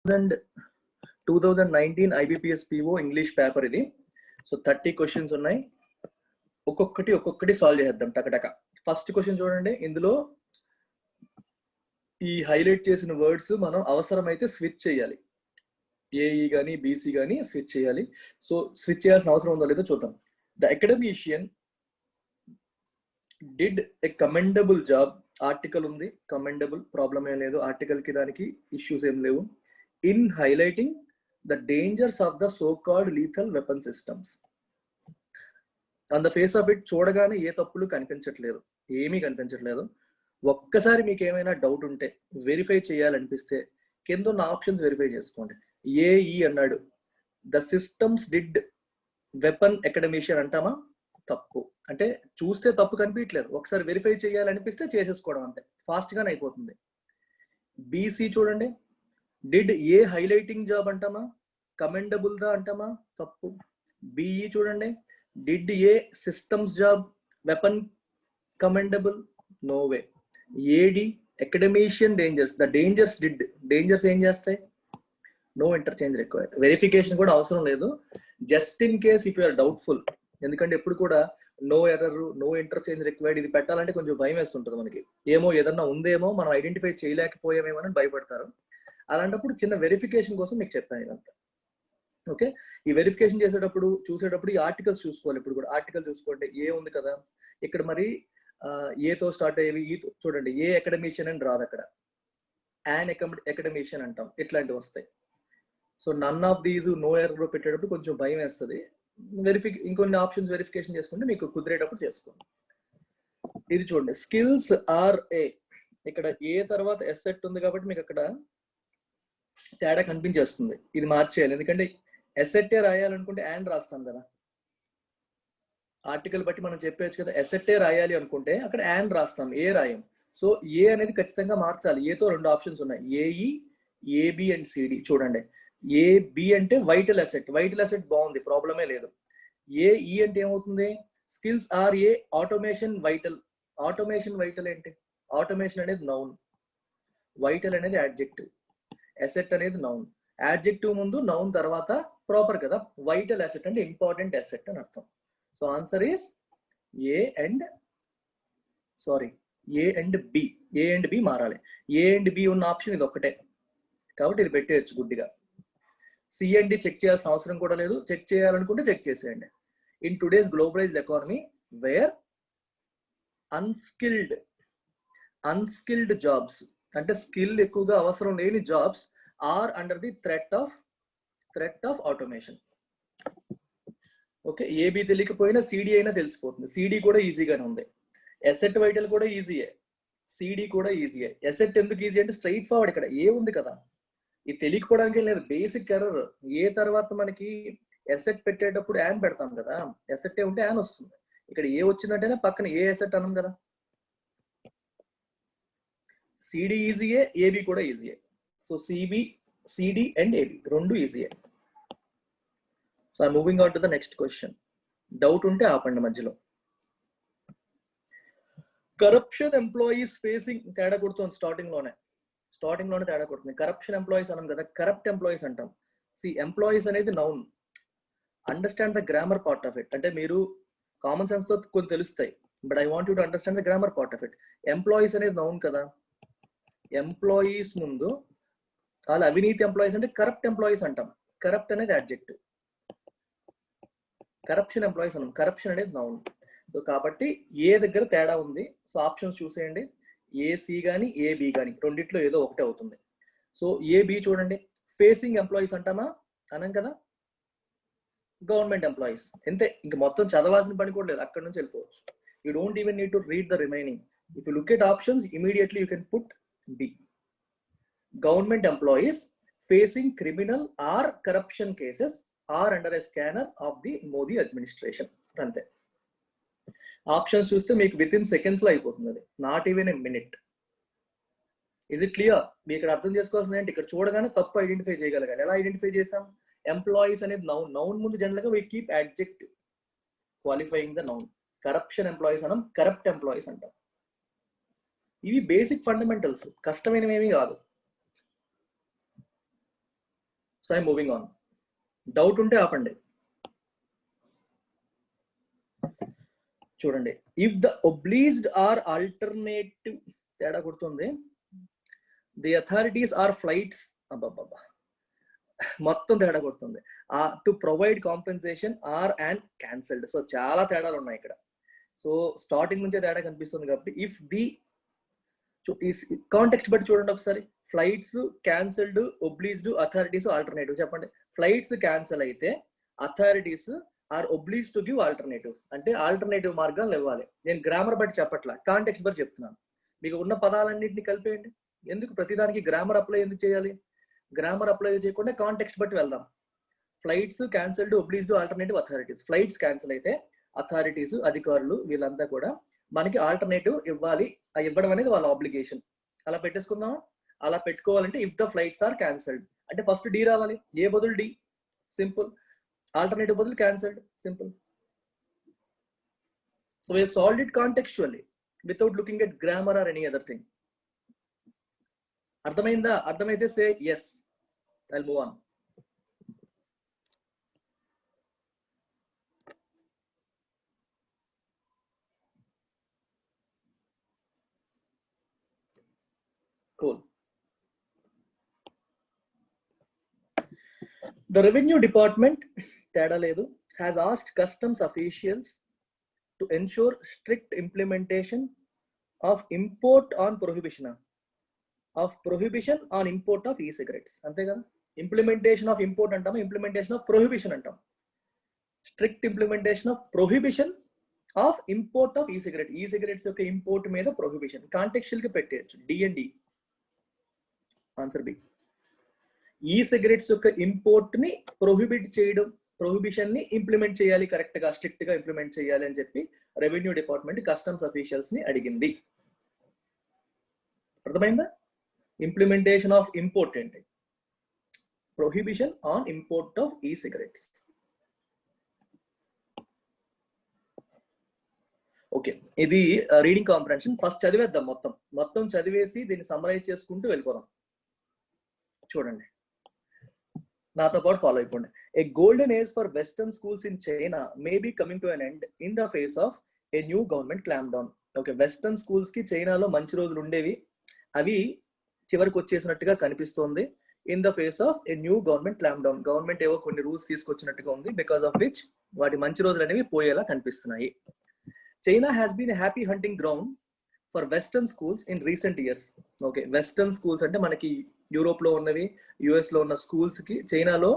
2019 IBPS PO English paper ఇది. So 30 questions ఉన్నాయి. ఒక్కొక్కటి సాల్వ్ చేద్దాం టకటక. ఫస్ట్ క్వశ్చన్ చూడండి. ఇందులో ఈ హైలైట్ చేసిన వర్డ్స్ మనం అవసరమైతే స్విచ్ చేయాలి. ఏఈ కానీ బీసీ కానీ స్విచ్ చేయాలి. సో స్విచ్ చేయాల్సిన అవసరం ఉందో లేదో చూద్దాం. The academician did a commendable job. Article ఉంది, కమెండబుల్ ప్రాబ్లం ఏం లేదు. ఆర్టికల్ కి దానికి ఇష్యూస్ ఏం లేవు. In highlighting the dangers of the so called lethal weapon systems. On the face of it చూడగానే ఏ తప్పులు కనిపించట్లేదు, ఏమీ కనిపించట్లేదు. ఒక్కసారి మీకు ఏమైనా డౌట్ ఉంటే, వెరిఫై చేయాలనిపిస్తే కింద ఉన్న ఆప్షన్స్ వెరిఫై చేసుకోండి. ఏఈ అన్నాడు, the systems did weapon academician అంటామా? తప్పు. అంటే చూస్తే తప్పు కనిపించట్లేదు, ఒకసారి వెరిఫై చేయాలనిపిస్తే చేసేసుకోవడం, అంతే, ఫాస్ట్ గానే అయిపోతుంది. బీసీ చూడండి, డిడ్ ఏ హైలైటింగ్ జాబ్ అంటామా? కమెండబుల్ దా అంటామా? తప్పు. బిఈ చూడండి, did a systems job weapon commendable? No way. AD academician dangers, the dangers did, dangers ఏం చేస్తాయి? No interchange required. వెరిఫికేషన్ కూడా అవసరం లేదు, just in case if you're doubtful. ఎందుకంటే ఎప్పుడు కూడా no error, no interchange required ఇది పెట్టాలంటే కొంచెం భయం వేస్తుంటుంది మనకి. ఏమో ఏదన్నా ఉందేమో, మనం ఐడెంటిఫై చేయలేకపోయామేమో అని భయపడతారు. అలాంటప్పుడు చిన్న వెరిఫికేషన్ కోసం మీకు చెప్పాను ఇదంతా. ఓకే, ఈ వెరిఫికేషన్ చూసేటప్పుడు ఈ ఆర్టికల్స్ చూసుకోవాలి. ఇప్పుడు కూడా ఆర్టికల్ చూసుకోండి, ఏ ఉంది కదా ఇక్కడ, మరి ఏతో స్టార్ట్ అయ్యేవి. ఈ చూడండి, ఏ అకాడమిషియన్ అని రాదు అక్కడ, యాన్ అకాడమిషియన్ అంటాం, ఇట్లాంటివి వస్తాయి. So none of these, no error పెట్టేటప్పుడు కొంచెం భయం వేస్తుంది. ఇంకొన్ని ఆప్షన్స్ వెరిఫికేషన్ చేసుకుంటే మీకు కుదిరేటప్పుడు చేసుకోండి. ఇది చూడండి, స్కిల్స్ ఆర్ ఏ. ఇక్కడ ఏ తర్వాత ఎసెట్ ఉంది కాబట్టి మీకు అక్కడ తేడా కనిపించేస్తుంది. ఇది మార్చేయాలి, ఎందుకంటే ఎసెట్టే రాయాలనుకుంటే యాన్ రాస్తాం కదా. ఆర్టికల్ బట్టి మనం చెప్పేయచ్చు కదా, ఎసెట్టే రాయాలి అనుకుంటే అక్కడ యాన్ రాస్తాం, ఏ రాయం. సో ఏ అనేది ఖచ్చితంగా మార్చాలి. ఏతో రెండు ఆప్షన్స్ ఉన్నాయి, ఏఈ, ఏబి అండ్ సిడి. చూడండి, ఏబి అంటే వైటల్ అసెట్, వైటల్ అసెట్ బాగుంది, ప్రాబ్లమే లేదు. ఏఈ అంటే ఏమవుతుంది? Skills are A automation vital. Automation vital ఏంటి? ఆటోమేషన్ అనేది నౌన్, వైటల్ అనేది యాడ్జెక్టివ్, అసెట్ అనేది నౌన్. యాడ్జెక్టివ్ ముందు నౌన్ తర్వాత ప్రాపర్ కదా. వైటల్ అసెట్ అంటే ఇంపార్టెంట్ అసెట్ అని అర్థం. So answer is A and B. A and B మారాలి. ఏ అండ్ బి ఉన్న ఆప్షన్ ఇది ఒక్కటే కాబట్టి ఇది పెట్టేయచ్చు గుడ్డిగా. సి అండ్ డి చెక్ చేయాల్సిన అవసరం కూడా లేదు, చెక్ చేయాలనుకుంటే చెక్ చేసేయండి. In today's globalized economy where unskilled jobs, అంటే స్కిల్ ఎక్కువగా అవసరం లేని jobs are under the threat of automation. Okay, AB తెలియకపోయినా సిడి అయినా తెలిసిపోతుంది. సిడి కూడా ఈజీగానే ఉంది. ఎసెట్ వైటల్ కూడా ఈజీయే, సిడి కూడా ఈజీయే. ఎసెట్ ఎందుకు ఈజీ అంటే స్ట్రైట్ ఫార్వర్డ్, ఇక్కడ ఏ ఉంది కదా, ఇది తెలియకపోవడానికి లేదు, బేసిక్ ఎర్రర్. ఏ తర్వాత మనకి ఎసెట్ పెట్టేటప్పుడు యాన్ పెడతాం కదా, ఎసెట్ ఉంటే యాన్ వస్తుంది. ఇక్కడ ఏ వచ్చిందంటేనే పక్కన ఏ ఎసెట్ అనం కదా. సిడి ఈజీయే, ఏబి కూడా ఈజీయే. సో సిడి అండ్ ఏబి రెండు ఈజీయే. So I moving on to the next question. Doubt ఉంటే ఆపండి మధ్యలో. కరప్షన్ ఎంప్లాయీస్ ఫేసింగ్, తేడా కొడుతుంది స్టార్టింగ్ లోనే తేడా కొడుతుంది. కరప్షన్ ఎంప్లాయీస్ అనం కదా, కరప్ట్ ఎంప్లాయీస్ అంటాం. ఎంప్లాయీస్ అనేది noun. Understand the grammar part of it. అంటే మీరు కామన్ సెన్స్ తో కొన్ని తెలుస్తాయి, but I want you to understand the grammar part of it. Employees అనేది నౌన్ కదా, ఎంప్లాయీస్ ముందు వాళ్ళ అవినీతి ఎంప్లాయీస్ అంటే కరప్ట్ ఎంప్లాయీస్ అంటాం. కరప్ట్ అనేది అడ్జెక్టివ్, కరప్షన్ ఎంప్లాయీస్ అన్నాం, కరప్షన్ అనేది నౌన్. సో కాబట్టి ఏ దగ్గర తేడా ఉంది. సో ఆప్షన్స్ చూసేయండి, ఏసి కానీ ఏబి కానీ రెండిట్లో ఏదో ఒకటే అవుతుంది. సో ఏబి చూడండి, ఫేసింగ్ ఎంప్లాయీస్ అంటామా? అనం కదా. గవర్నమెంట్ ఎంప్లాయీస్ అంతే, ఇంక మొత్తం చదవాల్సిన పని కూడా లేదు, అక్కడ నుంచి వెళ్ళిపోవచ్చు. You don't even need to read the remaining. If you look at options immediately you can put B. Government employees facing criminal or corruption cases are under a scanner of the Modi administration. అంతే. Options చూస్తే మీకు within seconds లో అయిపోతుంది, అది not even a minute. Is it clear? మీ ఇక్కడ అర్థం చేసుకోవాల్సింది ఏంటి, ఇక్కడ చూడగానే తప్పు ఐడెంటిఫై చేయగలగాలి. ఎలా ఐడెంటిఫై చేసాం? ఎంప్లాయీస్ అనేది నౌన్ ముందు జనరల్ గా we keep adjective qualifying the noun. Corruption employees అనం, కరప్ట్ ఎంప్లాయీస్ అంటాం. ఇవి బేసిక్ ఫండమెంటల్స్, కష్టమైనవి ఏమీ కాదు. So I moving on. Doubt ఉంటే ఆపండి. చూడండి, if the obliged or alternative, తేడా కొడుతుంది. ది అథారిటీస్ ఆర్ ఫ్లైట్స్, అబ్బాబ్బా మొత్తం తేడా కొడుతుంది. To provide compensation or and cancelled. So చాలా తేడాలు ఉన్నాయి ఇక్కడ. సో స్టార్టింగ్ నుంచే తేడా కనిపిస్తుంది కాబట్టి ఇఫ్ ది కాంటెక్స్ట్ బట్టి చూడండి ఒకసారి. Flights cancelled, obliged, authorities, alternative. చెప్పండి. ఫ్లైట్స్ క్యాన్సిల్ అయితే authorities are oblige to give alternatives, అంటే ఆల్టర్నేటివ్ మార్గాలు ఇవ్వాలి. నేను గ్రామర్ బట్టి చెప్పట్లా, కాంటెక్స్ట్ బట్టి చెప్తున్నాను. మీకు ఉన్న పదాలన్నింటినీ కలిపేయండి. ఎందుకు ప్రతిదానికి గ్రామర్ అప్లై ఎందుకు చేయాలి? గ్రామర్ అప్లై చేయకుండా కాంటెక్స్ట్ బట్టి వెళ్దాం. Flights cancelled, obliged, alternative, authorities. Flights cancel అయితే అథారిటీస్, అధికారులు, వీళ్ళంతా కూడా మనకి ఆల్టర్నేటివ్ ఇవ్వాలి. ఇవ్వడం అనేది వాళ్ళ ఆబ్లిగేషన్. అలా పెట్టేసుకుందామా? అలా పెట్టుకోవాలంటే if the flights are cancelled అంటే ఫస్ట్ డి రావాలి. ఏ బదులు డి, సింపుల్. ఆల్టర్నేటివ్ బదులు cancelled, simple. So we solved it contextually without looking at grammar or any other thing. అర్థమైందా? అర్థమైతే సే yes. I'll move on. Cool. The revenue department, తేడా లేదు, has asked customs officials to ensure strict implementation of import on prohibition on import of e-cigarettes. అంతే కదా? Implementation of import అంటాము, implementation of prohibition అంటాం. Strict implementation of prohibition of import of e-cigarette. E-cigarettes యొక్క import మీద prohibition. Contextual గా పెట్టేయచ్చు, DND. Answer B. ఈ-సిగరెట్స్ యొక్క import ని ప్రొహిబిట్ చేయడం, ప్రొహిబిషన్ ని ఇంప్లిమెంట్ చేయాలి, కరెక్ట్ గా స్ట్రిక్ట్ గా ఇంప్లిమెంట్ చేయాలి అని చెప్పి రెవెన్యూ డిపార్ట్మెంట్ కస్టమ్స్ అఫీషియల్స్ ని అడిగింది. అర్థమైందా? ఇంప్లిమెంటేషన్ ఆఫ్ ఇంపోర్ట్ ఏంటి? ప్రొహిబిషన్ ఆన్ ఇంపోర్ట్ ఆఫ్ ఈ సిగరెట్స్. ఓకే, ఇది రీడింగ్ కాంప్రహెన్షన్. ఫస్ట్ చదివేద్దాం, మొత్తం చదివేసి దీన్ని సమ్మరైజ్ చేసుకుంటూ వెళ్ళిపోదాం. చూడండి, నాతో పాటు ఫాలో అయిపోండి. ఏ golden age for western schools in China may be coming to an end in the face of a new government clamp down. Okay, western schools కి చైనాలో మంచి రోజులు ఉండేవి, అవి చివరికి వచ్చేసినట్టుగా కనిపిస్తోంది. In the face of a new government clamp down. Government ఏవో కొన్ని రూల్స్ తీసుకొచ్చినట్టుగా ఉంది, బికాస్ ఆఫ్ విచ్ వాటి మంచి రోజులు అనేవి పోయేలా కనిపిస్తున్నాయి. China has been happy hunting ground for western schools in recent years. Okay, western schools అంటే మనకి యూరోప్ లో ఉన్నవి, యుఎస్ లో ఉన్న స్కూల్స్ కి చైనాలో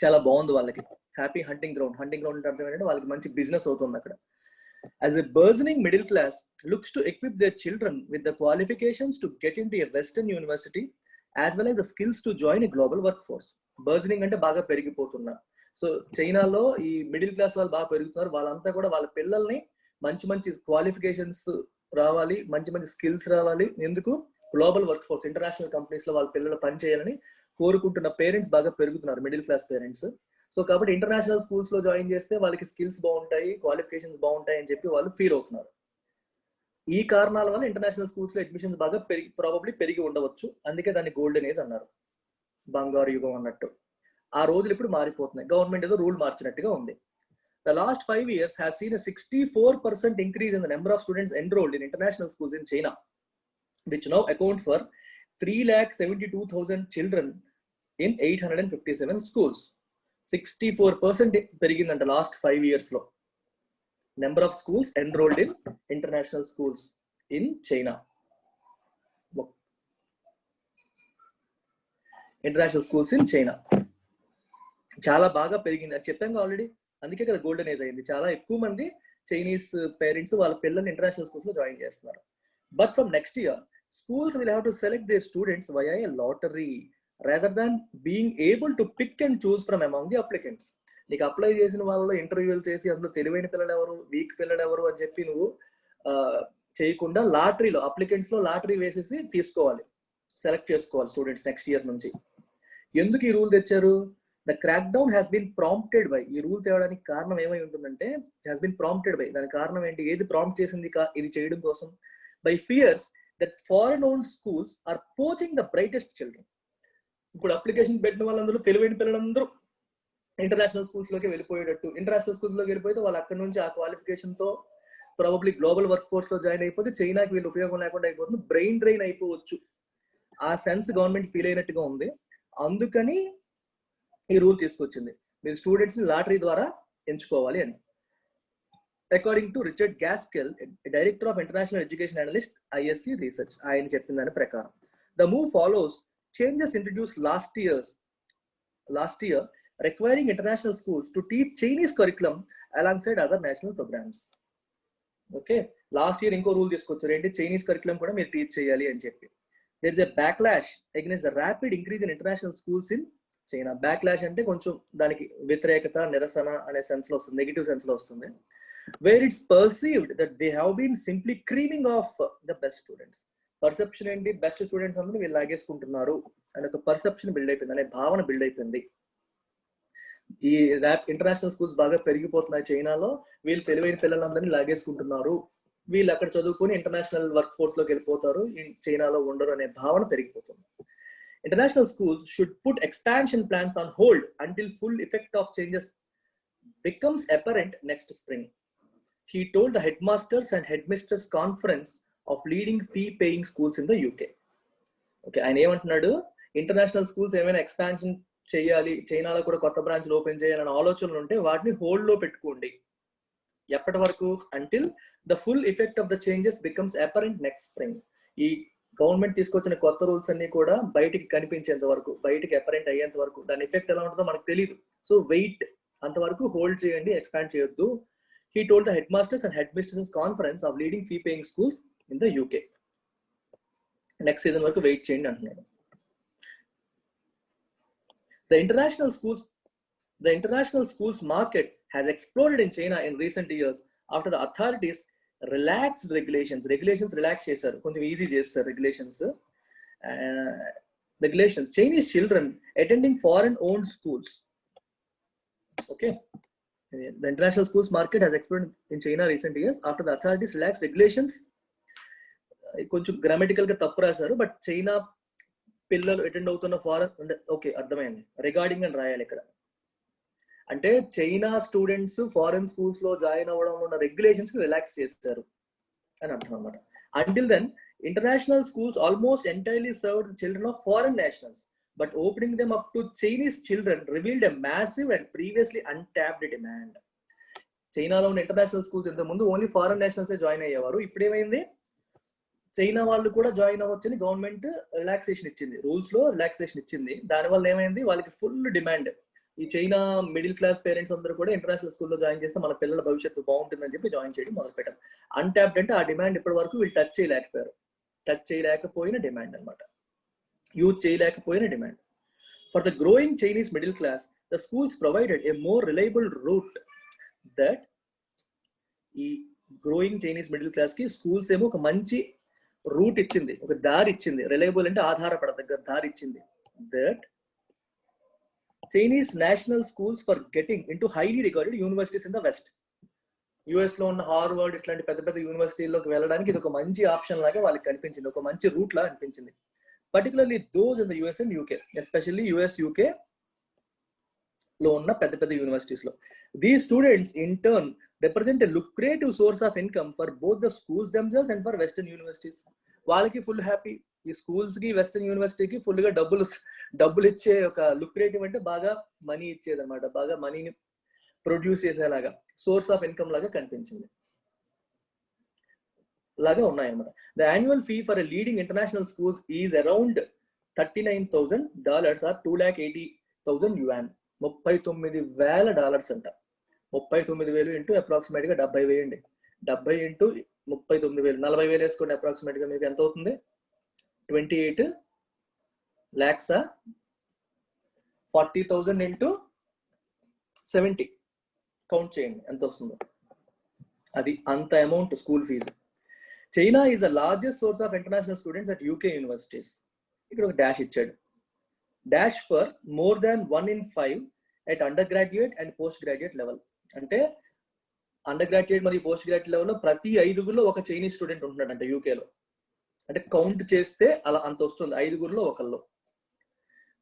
చాలా బాగుంది వాళ్ళకి. Happy hunting ground. Hunting ground అంటే ఏంటంటే వాళ్ళకి మంచి బిజినెస్ అవుతుంది అక్కడ. As a burgeoning middle class looks to equip their children with the qualifications to get into a Western university as well as the skills to join a global workforce. Burgeoning అంటే బాగా పెరిగిపోతున్నారు. So చైనాలో ఈ middle class వాళ్ళు బాగా పెరుగుతున్నారు. వాళ్ళంతా కూడా వాళ్ళ పిల్లల్ని మంచి మంచి క్వాలిఫికేషన్స్ రావాలి, మంచి మంచి స్కిల్స్ రావాలి. ఎందుకు? Global work force, international companies లో వాళ్ళ పిల్లలు పని చేయాలని కోరుకుంటున్న పేరెంట్స్ బాగా పెరుగుతున్నారు, మిడిల్ క్లాస్ పేరెంట్స్. సో కాబట్టి ఇంటర్నేషనల్ స్కూల్స్ లో జాయిన్ చేస్తే వాళ్ళకి స్కిల్స్ బాగుంటాయి, క్వాలిఫికేషన్స్ బాగుంటాయి అని చెప్పి వాళ్ళు ఫీల్ అవుతున్నారు. ఈ కారణాల వల్ల ఇంటర్నేషనల్ స్కూల్స్ లో అడ్మిషన్స్ బాగా ప్రాబబ్లీ పెరిగి ఉండవచ్చు. అందుకే దాన్ని గోల్డెన్ ఏజ్ అన్నారు, బంగారు యుగం అన్నట్టు. ఆ రోజులు ఇప్పుడు మారిపోతున్నాయి, గవర్నమెంట్ ఏదో రూల్ మార్చినట్టుగా ఉంది. The last 5 years has seen a 64% increase in the number of students enrolled in international schools in China, which now account for 3,72,000 children in 857 schools. 64% పెరిగిందంట లాస్ట్ 5 years లో number of schools enrolled in international schools in China. International schools in China చాలా బాగా పెరిగింది అని చెప్పాను already. అందుకే కదా golden age అయింది. చాలా ఎక్కువ మంది చైనీస్ పేరెంట్స్ వాళ్ళ పిల్లల్ని ఇంటర్నేషనల్ స్కూల్స్ లో జాయిన్ చేస్తున్నారు. But from next year schools will have to select their students via a lottery rather than being able to pick and choose from among the applicants. నీకు apply చేసిన వాళ్ళలో ఇంటర్వ్యూలు చేసి అందులో తెలివైన పిల్లలు ఎవరు, వీక్ పిల్లలు ఎవరు అని చెప్పి నువ్వు చేయకుండా లాటరీలో, అప్లికెంట్స్ లో లాటరీ వేసేసి తీసుకోవాలి, సెలెక్ట్ చేసుకోవాలి స్టూడెంట్స్ నెక్స్ట్ ఇయర్ నుంచి. ఎందుకు ఈ రూల్ తెచ్చారు? The crackdown has been prompted by. ఈ రూల్ తేవడానికి కారణం ఏమై ఉంటుందంటే హ్యాస్ బీన్ ప్రాంప్టెడ్ బై. దాని కారణం ఏంటి? ఏది ప్రాంప్ట్ చేసింది ఇది చేయడం కోసం? By fears that foreign owned schools are poaching the brightest children. ఇప్పుడు అప్లికేషన్ పెట్టిన వాళ్ళందరూ తెలివైన పిల్లలందరూ ఇంటర్నేషనల్ స్కూల్స్ లోకి వెళ్ళిపోయేటట్టు, ఇంటర్నేషనల్ స్కూల్స్ లోకి వెళ్ళిపోతే వాళ్ళు అక్కడ నుంచి ఆ క్వాలిఫికేషన్ తో ప్రాబబ్లీ గ్లోబల్ వర్క్ ఫోర్స్ లో జాయిన్ అయిపోతే చైనాకి వీళ్ళు ఉపయోగం లేకుండా అయిపోతుంది, బ్రెయిన్ డ్రైన్ అయిపోవచ్చు. ఆ సెన్స్ గవర్నమెంట్ ఫీల్ అయినట్టుగా ఉంది. అందుకని ఈ రూల్ తీసుకొచ్చింది, మీరు స్టూడెంట్స్ ని లాటరీ ద్వారా ఎంచుకోవాలి అని. According to Richard Gaskell, director of international education analyst ISC research, ఆయన చెప్పిన దాని ప్రకారం the move follows changes introduce last year requiring international schools to teach Chinese curriculum alongside other national programs. Okay, last year inko rule తీసుకొచ్చారు ఏంటి, Chinese curriculum కూడా మీరు teach చేయాలి అని చెప్పి. there is a backlash against the rapid increase in international schools in China. Backlash అంటే కొంచెం దానికి వ్యతిరేకత, నిరసన అనే సెన్స్ లో వస్తుంది, నెగటివ్ సెన్స్ లో వస్తుంది. where it's perceived that they have been simply creaming off the best students. Perception ఏంటి, బెస్ట్ స్టూడెంట్స్ అందరూ వీళ్ళు లాగేసుకుంటున్నారు అనే ఒక పర్సెప్షన్ బిల్డ్ అయిపోయింది, అనే భావన బిల్డ్ అయిపోయింది. ఈ ఇంటర్నేషనల్ స్కూల్స్ బాగా పెరిగిపోతున్నాయి చైనాలో, వీళ్ళు తెలివైన పిల్లలందరినీ లాగేసుకుంటున్నారు, వీళ్ళు అక్కడ చదువుకుని ఇంటర్నేషనల్ వర్క్ ఫోర్స్ లోకి వెళ్ళిపోతారు, చైనాలో ఉండరు అనే భావన పెరిగిపోతుంది. International schools should put expansion plans on hold until full effect of changes becomes apparent next spring. He told the headmasters and headmistress conference of leading fee-paying schools in the UK. Okay, ఆయన ఏమంటున్నాడు, international schools ఏమైనా expansion చేయాలి, చైనాలో కూడా కొత్త బ్రాంచ్లు open చేయాలనే ఆలోచనలు ఉంటే వాటిని హోల్డ్ లో పెట్టుకోండి. ఎప్పటి వరకు? Until the full effect of the changes becomes apparent next spring. ఈ గవర్నమెంట్ తీసుకొచ్చిన కొత్త రూల్స్ అన్ని కూడా బయటికి కనిపించేంత వరకు, బయటికి అపరెంట్ అయ్యేంత వరకు, దాని ఎఫెక్ట్ ఎలా ఉంటుందో మనకు తెలియదు. సో వెయిట్, అంతవరకు హోల్డ్ చేయండి, ఎక్స్పాండ్ చేయొద్దు. He told the headmasters and headmistresses conference of leading fee-paying schools in the UK. Next season వరకు వెయిట్ చేయండి అంటున్నాడు. The international schools market has exploded in China in recent years after the authorities relaxed regulations relax చేశారు, కొంచెం easy చేస్తారు regulations. Chinese children attending foreign owned schools. Okay, the international schools market has exploded in China recent years after the authorities relaxed regulations. కొంచెం grammatical గా తప్పు రాశారు, but China పిల్లలు attend అవుతున్న foreign, okay అర్థమైంది, రిగార్డింగ్ అని రాయాలి ఇక్కడ. అంటే చైనా స్టూడెంట్స్ ఫారెన్ స్కూల్స్ లో జాయిన్ అవ్వడం ఉన్న రెగ్యులేషన్స్ రిలాక్స్ చేస్తారు అని అర్థం అనమాట. Until then international schools almost entirely served children of foreign nationals, but opening them up to Chinese children revealed a massive and previously untapped demand. చైనాలో ఉన్న international schools ఇంత ముందు ఓన్లీ ఫారెన్ నేషనల్స్ జాయిన్ అయ్యేవారు, ఇప్పుడు ఏమైంది, China వాళ్ళు కూడా join అవ్వచ్చని government relaxation ఇచ్చింది, రూల్స్ లో రిలాక్సేషన్ ఇచ్చింది. దానివల్ల ఏమైంది, వాళ్ళకి ఫుల్ డిమాండ్. ఈ చైనా మిడిల్ క్లాస్ పేరెంట్స్ అందరూ కూడా ఇంటర్నేషనల్ స్కూల్లో జాయిన్ చేస్తే మన పిల్లల భవిష్యత్తు బాగుంటుందని చెప్పి జాయిన్ చేయడం మొదలు పెట్టారు. అన్టాప్డ్ అంటే ఆ డిమాండ్ ఇప్పటి వరకు వీళ్ళు టచ్ చేయలేకపోయిన డిమాండ్ అనమాట, యూజ్ చేయలేకపోయిన demand. For the growing Chinese middle class, the schools provided a more reliable route. That ఈ గ్రోయింగ్ చైనీస్ మిడిల్ క్లాస్ కి స్కూల్స్ ఏమో ఒక మంచి రూట్ ఇచ్చింది, ఒక దారి ఇచ్చింది, రిలయబుల్ అంటే ఆధారపడదగ్గర దారి ఇచ్చింది. That Chinese national schools for getting into highly regarded universities in the west. US లో ఉన్న హార్వర్డ్ ఇట్లాంటి పెద్ద పెద్ద యూనివర్సిటీల్లోకి వెళ్ళడానికి ఇది ఒక మంచి ఆప్షన్ లాగా వాళ్ళకి కనిపించింది, ఒక మంచి రూట్ లాగా అనిపించింది. Particularly those in the US and UK, especially US UK లో ఉన్న పెద్ద పెద్ద యూనివర్సిటీస్ లో. These students in turn represent a lucrative source of income for both the schools themselves and for Western universities. వాళ్ళకి full happy, ఈ schools కి western యూనివర్సిటీకి full గా డబ్బులు ఇచ్చే ఒక లుక్రేటివ్ అంటే బాగా మనీ ఇచ్చేది అనమాట, బాగా మనీని ప్రొడ్యూస్ చేసేలాగా సోర్స్ ఆఫ్ ఇన్కమ్ లాగా కనిపించింది లాగా ఉన్నాయన్నమాట. The annual fee for a leading international schools is around $39,000 or 2,80,000 yuan. $39,000 అంట. 39,000 ఇంటూ అప్రాక్సిమేట్ గా 70,000 అండి. 70 ఇంటూ 39,000, 40,000 వేసుకోండి, అప్రాక్సిమేట్ గా మీకు ఎంత అవుతుంది, 28 lakhs. 40,000 ఇంటూ 70 కౌంట్ చేయండి ఎంత వస్తుందో, అది అంత amount school fee. China is the largest source of international students at UK universities. ఇక్కడ ఒక డాష్ ఇచ్చాడు, dash for more than 1 in 5 at undergraduate and post graduate level. అంటే అండర్ గ్రాడ్యుయేట్ మరియు పోస్ట్ గ్రాడ్యుయేట్ లెవెల్లో ప్రతి 5గురిలో ఒక చైనీస్ స్టూడెంట్ ఉంటున్నాడంట యూకేలో. అంటే కౌంట్ చేస్తే అలా అంత వస్తుంది, 5గురిలో ఒకళ్ళు.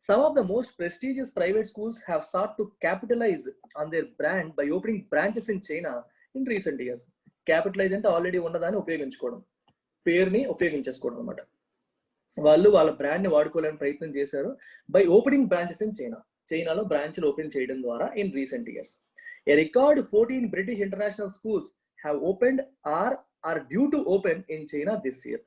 Some of the most prestigious private schools have sought to capitalize on their brand by opening branches in China in recent years. Capitalize అంటే ఆల్రెడీ ఉన్నదాన్ని ఉపయోగించుకోవడం, పేరుని ఉపయోగించేసుకోవడం అనమాట. వాళ్ళు వాళ్ళ బ్రాండ్ని వాడుకోవాలని ప్రయత్నం చేశారు by opening branches in China. చైనాలో బ్రాంచ్లు ఓపెన్ చేయడం ద్వారా in recent years. A record 14 British international schools have opened or are due to open in China this year.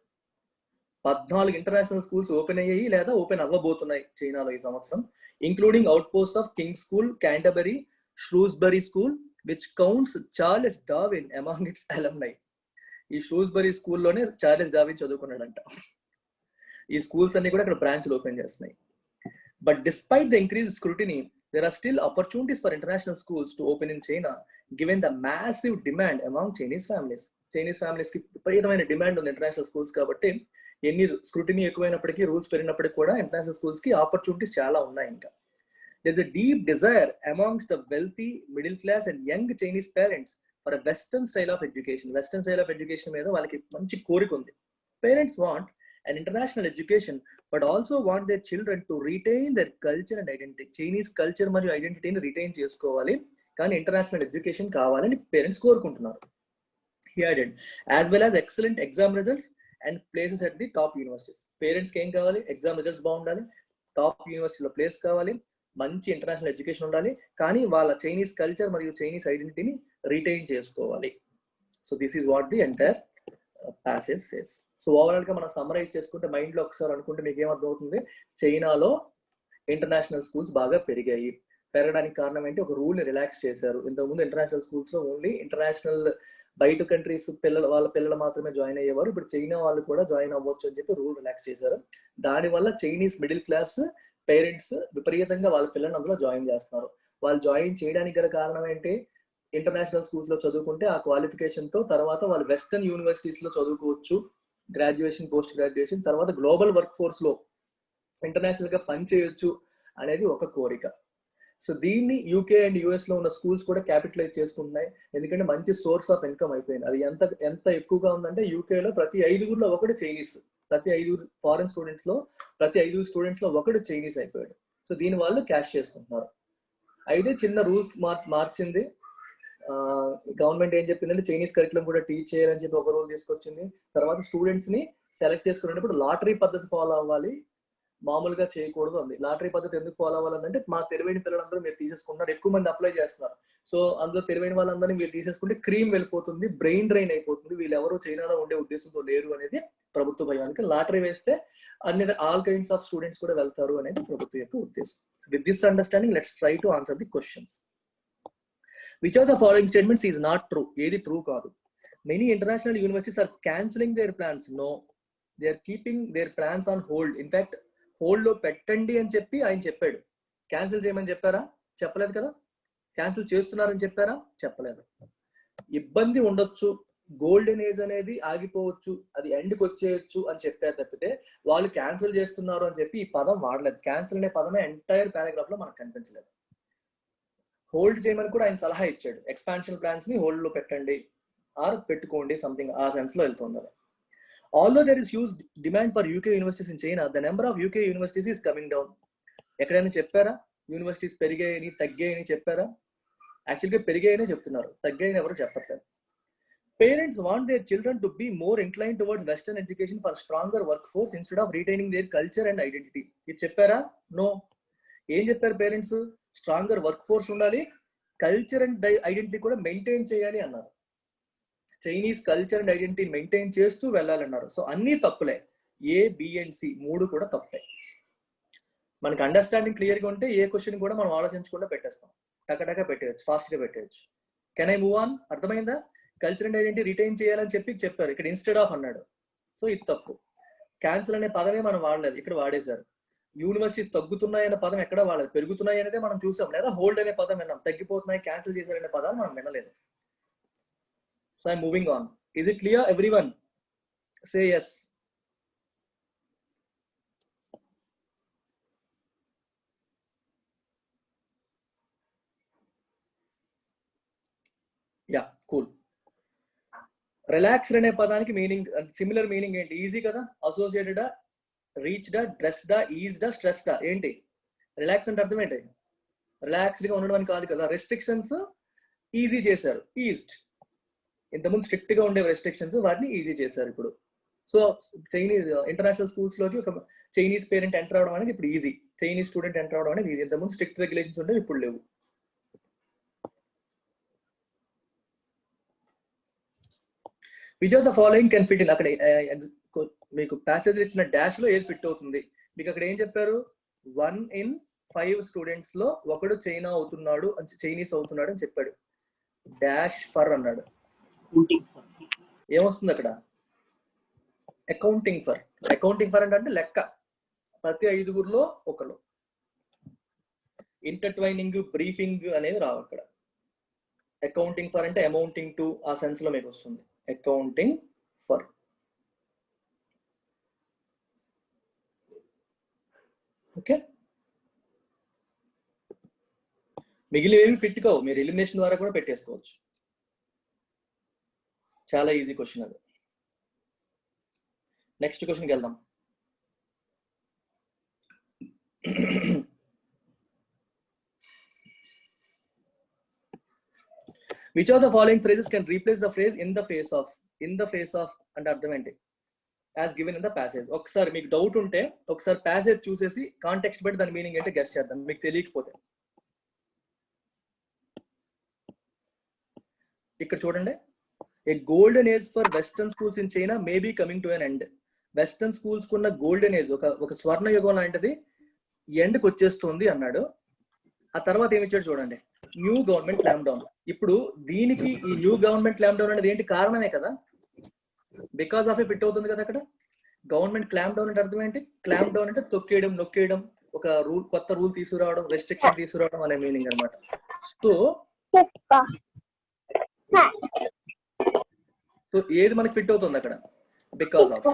14 international schools open అయ్యాయి లేదా ఓపెన్ అవ్వబోతున్నాయి చైనాలో ఈ సంవత్సరం, including outpost of King school, Canterbury, Shrewsbury school which counts Charles Darwin among its alumni. ఈ ష్రూస్బరీ స్కూల్లోనే Charles Darwin చదువుకున్నాడంట. ఈ స్కూల్స్ అన్ని కూడా ఇక్కడ బ్రాంచ్లు ఓపెన్ చేస్తున్నాయి. But despite the increased scrutiny, there are still opportunities for international schools to open in China, given the massive demand among Chinese families. Chinese families కి విపరీతమైన డిమాండ్ ఉంది ఇంటర్నేషనల్ స్కూల్స్ కాబట్టి, ఎన్ని స్క్రూటినీ ఎక్కువైనప్పటికీ, రూల్స్ పెరిగినప్పటికీ కూడా international schools కి opportunities చాలా ఉన్నాయి. ఇంకా there's a deep desire amongst the wealthy, middle class and young Chinese parents for a western style of education. Western style of education మీద వాళ్ళకి మంచి కోరిక ఉంది. Parents want an international education but also want their children to retain their culture and identity. Chinese culture మరియు ఐడెంటిటీని retain చేసుకోవాలి, కానీ international education కావాలని parents కోరుకుంటున్నారు. He added, as well as excellent exam results and places at the top universities. పేరెంట్స్కి ఏం కావాలి? Exam results బాగుండాలి, top యూనివర్సిటీలో ప్లేస్ కావాలి, మంచి ఇంటర్నేషనల్ ఎడ్యుకేషన్ ఉండాలి, కానీ వాళ్ళ చైనీస్ కల్చర్ మరియు చైనీస్ ఐడెంటిటీని రిటైన్ చేసుకోవాలి. So this is what the entire passage says. So ఓవరాల్గా మనం సమ్మరైజ్ చేసుకుంటే, మైండ్లో ఒకసారి అనుకుంటే మీకు ఏమర్థమవుతుంది? చైనాలో ఇంటర్నేషనల్ స్కూల్స్ బాగా పెరిగాయి. పెరగడానికి కారణం ఏంటి? ఒక రూల్ని రిలాక్స్ చేశారు. ఇంతకుముందు ఇంటర్నేషనల్ స్కూల్స్లో ఓన్లీ ఇంటర్నేషనల్ బయట కంట్రీస్ వాళ్ళ పిల్లలు మాత్రమే జాయిన్ అయ్యేవారు. ఇప్పుడు చైనా వాళ్ళు కూడా జాయిన్ అవ్వచ్చు అని చెప్పి రూల్ రిలాక్స్ చేశారు. దానివల్ల చైనీస్ మిడిల్ క్లాస్ పేరెంట్స్ విపరీతంగా వాళ్ళ పిల్లల్ని అందులో జాయిన్ చేస్తున్నారు. వాళ్ళు జాయిన్ చేయడానికి గల కారణం ఏంటి? ఇంటర్నేషనల్ స్కూల్స్ లో చదువుకుంటే ఆ క్వాలిఫికేషన్ తో తర్వాత వాళ్ళు వెస్టర్న్ యూనివర్సిటీస్ లో చదువుకోవచ్చు, గ్రాడ్యుయేషన్, పోస్ట్ గ్రాడ్యుయేషన్, తర్వాత గ్లోబల్ వర్క్ ఫోర్స్ లో ఇంటర్నేషనల్ గా పనిచేయొచ్చు అనేది ఒక కోరిక. సో దీన్ని యూకే అండ్ యుఎస్ లో ఉన్న స్కూల్స్ కూడా క్యాపిటలైజ్ చేసుకుంటున్నాయి, ఎందుకంటే మంచి సోర్స్ ఆఫ్ ఇన్కమ్ అయిపోయింది. అది ఎంత ఎక్కువగా ఉందంటే, యూకేలో ప్రతి 5గురిలో ఒకటి చైనీస్, ప్రతి 5 ఫారెన్ స్టూడెంట్స్ లో ప్రతి 5 స్టూడెంట్స్ లో ఒకటి చైనీస్ అయిపోయాడు. సో దీని వాళ్ళు క్యాష్ చేసుకుంటున్నారు. అయితే చిన్న రూల్స్ మార్చింది గవర్నమెంట్. ఏం చెప్పిందంటే, చైనీస్ కరికులం కూడా టీచ్ చేయాలని చెప్పి ఒక రూల్ తీసుకొచ్చింది. తర్వాత స్టూడెంట్స్ ని సెలెక్ట్ చేసుకునేటప్పుడు లాటరీ పద్ధతి ఫాలో అవ్వాలి, మామూలుగా చేయకూడదు అంది. లాటరీ పద్ధతి ఎందుకు ఫాలో అవ్వాలంటే, మా తెలివైన పిల్లలందరూ మీరు తీసేసుకుంటున్నారు, ఎక్కువ మంది అప్లై చేస్తున్నారు. సో అందులో తెలివైన వాళ్ళందరినీ మీరు తీసేసుకుంటే క్రీమ్ వెళ్ళిపోతుంది, బ్రెయిన్ డ్రైన్ అయిపోతుంది, వీళ్ళు ఎవరు చైనాలో ఉండే ఉద్దేశంతో లేరు అనేది ప్రభుత్వ భయం. అందుకే లాటరీ వేస్తే ఆల్ కైండ్స్ ఆఫ్ స్టూడెంట్స్ కూడా వెళ్తారు అనేది ప్రభుత్వం యొక్క ఉద్దేశం. With this understanding, let's try to answer the questions. Which of the following statements is not true? ఏది ట్రూ కాదు? Many international universities are cancelling their plans. No, they are keeping their plans on hold. In fact, hold లో పెట్టండి అని చెప్పి ఆయన చెప్పాడు. Cancel చేయమని చెప్పారా? చెప్పలేదు కదా. క్యాన్సిల్ చేస్తున్నారని చెప్పారా? చెప్పలేదు. ఇబ్బంది ఉండొచ్చు, గోల్డెన్ ఏజ్ అనేది ఆగిపోవచ్చు, అది ఎండ్కి వచ్చేయచ్చు అని చెప్పారు తప్పితే వాళ్ళు క్యాన్సిల్ చేస్తున్నారు అని చెప్పి ఈ పదం వాడలేదు. క్యాన్సిల్ అనే పదమే ఎంటైర్ పారాగ్రాఫ్ లో మనకు కనిపించలేదు. హోల్డ్ చేయమని కూడా ఆయన సలహా ఇచ్చాడు. ఎక్స్పాన్షన్ ప్లాన్స్ ని హోల్డ్ లో పెట్టండి ఆర్ పెట్టుకోండి, సంథింగ్ ఆ సెన్స్ లో వెళ్తుంది. Although there is huge demand for UK universities in China, the number of UK universities is coming down. ఎక్కడైనా చెప్పారా యూనివర్సిటీస్ పెరిగాయని తగ్గాయని చెప్పారా? యాక్చువల్గా పెరిగాయనే చెప్తున్నారు, తగ్గాయని ఎవరు చెప్పట్లేదు. Parents want their children to be more incline towards western education for stronger work force instead of retaining their culture and identity. ఇది చెప్పారా? నో. ఏం చెప్పారు పేరెంట్స్? స్ట్రాంగర్ వర్క్ ఫోర్స్ ఉండాలి, కల్చర్ అండ్ ఐడెంటిటీ కూడా మెయింటైన్ చేయాలి అన్నారు. Chinese culture and identity maintain చేస్తూ వెళ్ళాలన్నారు. సో అన్ని తప్పులే, ఏ, బి అండ్ సి 3 కూడా తప్పే. మనకి అండర్స్టాండింగ్ క్లియర్గా ఉంటే ఏ క్వశ్చన్ కూడా మనం ఆలోచించకుండా పెట్టేస్తాం, టకటక పెట్టేయచ్చు, ఫాస్ట్గా పెట్టేయచ్చు. Can I move on? అర్థమైందా? కల్చర్ అండ్ ఐడెంటిటీ రిటైన్ చేయాలని చెప్పారు, ఇక్కడ ఇన్స్టెడ్ ఆఫ్ అన్నాడు. సో ఇది తప్పు. క్యాన్సిల్ అనే పదమే మనం వాడలేదు, ఇక్కడ వాడేశారు. యూనివర్సిటీస్ తగ్గుతున్నాయనే పదం ఎక్కడ వాడలేదు, పెరుగుతున్నాయి అనేది మనం చూసాం, లేదా హోల్డ్ అనే పదం విన్నాం. తగ్గిపోతున్నాయి, క్యాన్సిల్ చేశారనే పదాలు మనం వినలేదు. So I'm moving on. Is it clear, everyone? Say yes. Yeah, cool. Relaxed అనే పదానికి మీనింగ్, సిమిలర్ మీనింగ్ ఏంటి? ఈజీ కదా. అసోసియేటెడా, రీచ్డా, డ్రెస్డా, ఈజ్డా, స్ట్రెస్డా ఏంటి? రిలాక్స్ అంటే అర్థం ఏంటి? రిలాక్స్డ్గా ఉండడం అని కాదు కదా, రెస్ట్రిక్షన్స్ ఈజీ చేశారు, ఈజ్డ్. ఇంతకుముందు స్ట్రిక్ట్గా ఉండే రెస్ట్రిక్షన్స్ వాటిని ఈజీ చేశారు ఇప్పుడు. సో చైనీస్ ఇంటర్నేషనల్ స్కూల్స్లోకి ఒక చైనీస్ పేరెంట్ ఎంటర్ అవడం అనేది ఇప్పుడు ఈజీ, చైనీస్ స్టూడెంట్ ఎంటర్ అవడం అనేది ఈజీ. ఇంతకుముందు స్ట్రిక్ట్ రెగ్యులేషన్స్ ఉంటే ఇప్పుడు లేవు. Which of the following can fit in, అక్కడ మీకు ప్యాసేజ్ ఇచ్చిన డాష్ లో ఏది ఫిట్ అవుతుంది? మీకు అక్కడ ఏం చెప్పారు? 1 in 5 స్టూడెంట్స్ లో ఒకడు చైనీస్ అవుతున్నాడు అని చెప్పాడు. డాష్ ఫర్ అన్నాడు. ఏమొస్తుంది అక్కడ? Accounting for. అకౌంటింగ్ ఫర్ అంటే లెక్క, ప్రతి 5గురిలో ఒకరు. ఇంటర్ట్వైనింగ్, బ్రీఫింగ్ అనేవి రావు అక్కడ. అకౌంటింగ్ ఫర్ అంటే అమౌంటింగ్ టు ఆ సెన్స్ లో మీకు వస్తుంది. Accounting for. ఓకే, మిగిలినవి ఫిట్ కావు, మీరు ఎలిమినేషన్ ద్వారా కూడా పెట్టేసుకోవచ్చు. చాలా ఈజీ క్వశ్చన్ అది. నెక్స్ట్ క్వశ్చన్కి వెళ్దాం. Which of the following phrases can replace the phrase in the face of? In the face of అంటే అర్థం ఏంటి? As given in the passage. ఒకసారి మీకు డౌట్ ఉంటే ఒకసారి ప్యాసేజ్ చూసేసి కాంటెక్స్ట్ బట్టి దాని మీనింగ్ ఏంటో గెస్ చేద్దాం, మీకు తెలియకపోతే. ఇక్కడ చూడండి, a golden age for western schools in China may be coming to an end. Western schools కున్న గోల్డెన్ ఏజ్, ఒక స్వర్ణ యుగం లాంటిది ఎండ్కి వచ్చేస్తుంది అన్నాడు. ఆ తర్వాత ఏమి ఇచ్చాడు చూడండి, న్యూ గవర్నమెంట్ క్లాంప్ డౌన్. ఇప్పుడు దీనికి ఈ న్యూ గవర్నమెంట్ క్లాంప్ డౌన్ అనేది ఏంటి? కారణమే కదా, బికాస్ ఆఫ్ ఫిట్ అవుతుంది కదా అక్కడ. గవర్నమెంట్ క్లాంప్ డౌన్ అంటే అర్థం ఏంటి? క్లాంప్ డౌన్ అంటే తొక్కేయడం, నొక్కేయడం, ఒక రూల్, కొత్త రూల్ తీసుకురావడం, రెస్ట్రిక్షన్ తీసుకురావడం అనే మీనింగ్ అనమాట. సో ఏది మనకి ఫిట్ అవుతుంది అక్కడ? Because of.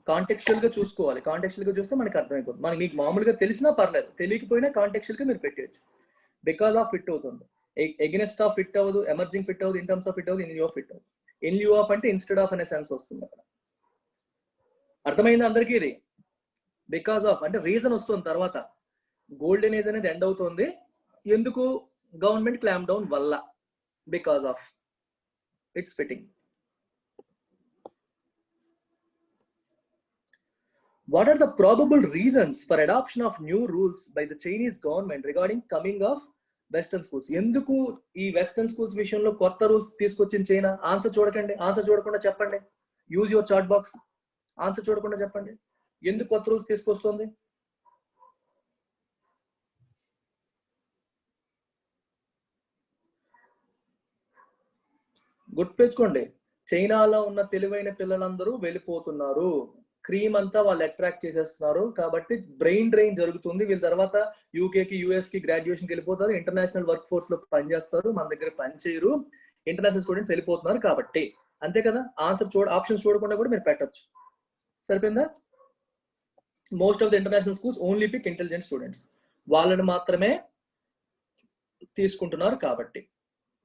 కాంటెక్చువల్ గా చూసుకోవాలి, కాంటెక్చువల్ గా చూస్తే మనకి అర్థమైపోతుంది. మనకి మీకు మామూలుగా తెలిసినా పర్లేదు, తెలియకపోయినా కాంటెక్చువల్ గా మీరు పెట్టేయచ్చు. బికాస్ ఆఫ్ ఫిట్ అవుతుంది, ఎగెనెస్ట్ ఆఫ్ ఫిట్ అవ్వదు, ఎమర్జింగ్ ఫిట్ అవ్వదు, ఇన్ టర్మ్స్ ఆఫ్ ఫిట్ అవ్వదు, ఇన్ లిeu ఆఫ్ ఫిట్ అవ్వదు. ఇన్ లిeu ఆఫ్ అంటే ఇన్స్టెడ్ ఆఫ్ అనే సెన్స్ వస్తుంది అక్కడ. అర్థమైంది అందరికీ ఇది? బికాస్ ఆఫ్ అంటే రీజన్ వస్తుంది తర్వాత. గోల్డెన్ ఏజ్ అనేది ఎండ్ అవుతుంది ఎందుకు? గవర్నమెంట్ క్లాంప్ డౌన్ వల్ల. Because of it's fitting. What are the probable reasons for adoption of new rules by the Chinese government regarding coming of Western schools? ఎందుకు ఈ western schools విషయంలో కొత్త rules తీసుకొచ్చింది China? Answer చూడకండి, answer చూడకుండా చెప్పండి. Use your chat box. Answer చూడకుండా చెప్పండి, ఎందుకు కొత్త రూల్స్ తీసుకొస్తుంది? గుర్తుపెట్టుకోండి, చైనాలో ఉన్న తెలివైన పిల్లలందరూ వెళ్ళిపోతున్నారు, క్రీమ్ అంతా వాళ్ళు అట్రాక్ట్ చేసేస్తున్నారు, కాబట్టి బ్రెయిన్ డ్రైన్ జరుగుతుంది. వీళ్ళ తర్వాత యూకేకి, యూఎస్కి గ్రాడ్యుయేషన్కి వెళ్ళిపోతారు, ఇంటర్నేషనల్ వర్క్ ఫోర్స్ లో పనిచేస్తారు, మన దగ్గర పనిచేయరు, ఇంటర్నేషనల్ స్టూడెంట్స్ వెళ్ళిపోతున్నారు కాబట్టి. అంతే కదా, ఆన్సర్ ఆప్షన్స్ చూడకుండా కూడా మీరు పెట్టచ్చు. సరిపోయిందా? Most of the international schools only pick intelligent students, వాళ్ళని మాత్రమే తీసుకుంటున్నారు కాబట్టి.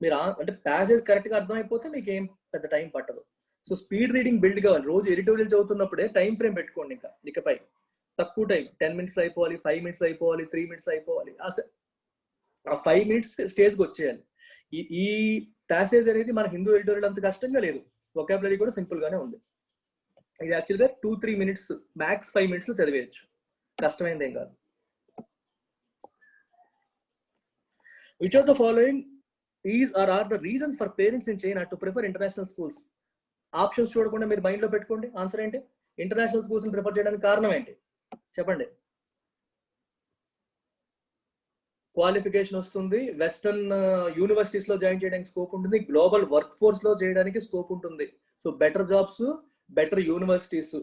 మీరు అంటే ప్యాసేజ్ కరెక్ట్ గా అర్థమైపోతే మీకు ఏం పెద్ద టైం పట్టదు. సో స్పీడ్ రీడింగ్ బిల్డ్ కావాలి. రోజు ఎడిటోరియల్ చదువుతున్నప్పుడే టైం ఫ్రేమ్ పెట్టుకోండి. ఇకపై తక్కువ టైం, 10 minutes అయిపోవాలి, 5 minutes అయిపోవాలి, 3 minutes అయిపోవాలి. ఆ 5 minutes స్టేజ్కి వచ్చేయాలి. ఈ ప్యాసేజ్ అనేది మన హిందూ ఎడిటోరియల్ అంత కష్టంగా లేదు, వొకాబులరీ కూడా సింపుల్ గానే ఉంది. ఇది యాక్చువల్గా 2-3 minutes, మ్యాక్స్ 5 minutes లో చదివేయచ్చు, కష్టమైనది ఏం కాదు. Which of the following are the reasons for parents in China to prefer international schools? Options చూడకుండా మీరు మైండ్ లో పెట్టుకోండి. ఆన్సర్ ఏంటి? ఇంటర్నేషనల్ స్కూల్స్ ప్రిఫర్ చేయడానికి కారణం ఏంటి చెప్పండి. క్వాలిఫికేషన్ వస్తుంది, వెస్టర్న్ యూనివర్సిటీస్ లో జాయిన్ చేయడానికి స్కోప్ ఉంటుంది, గ్లోబల్ వర్క్ ఫోర్స్ లో చేయడానికి స్కోప్ ఉంటుంది. So better jobs, better universities.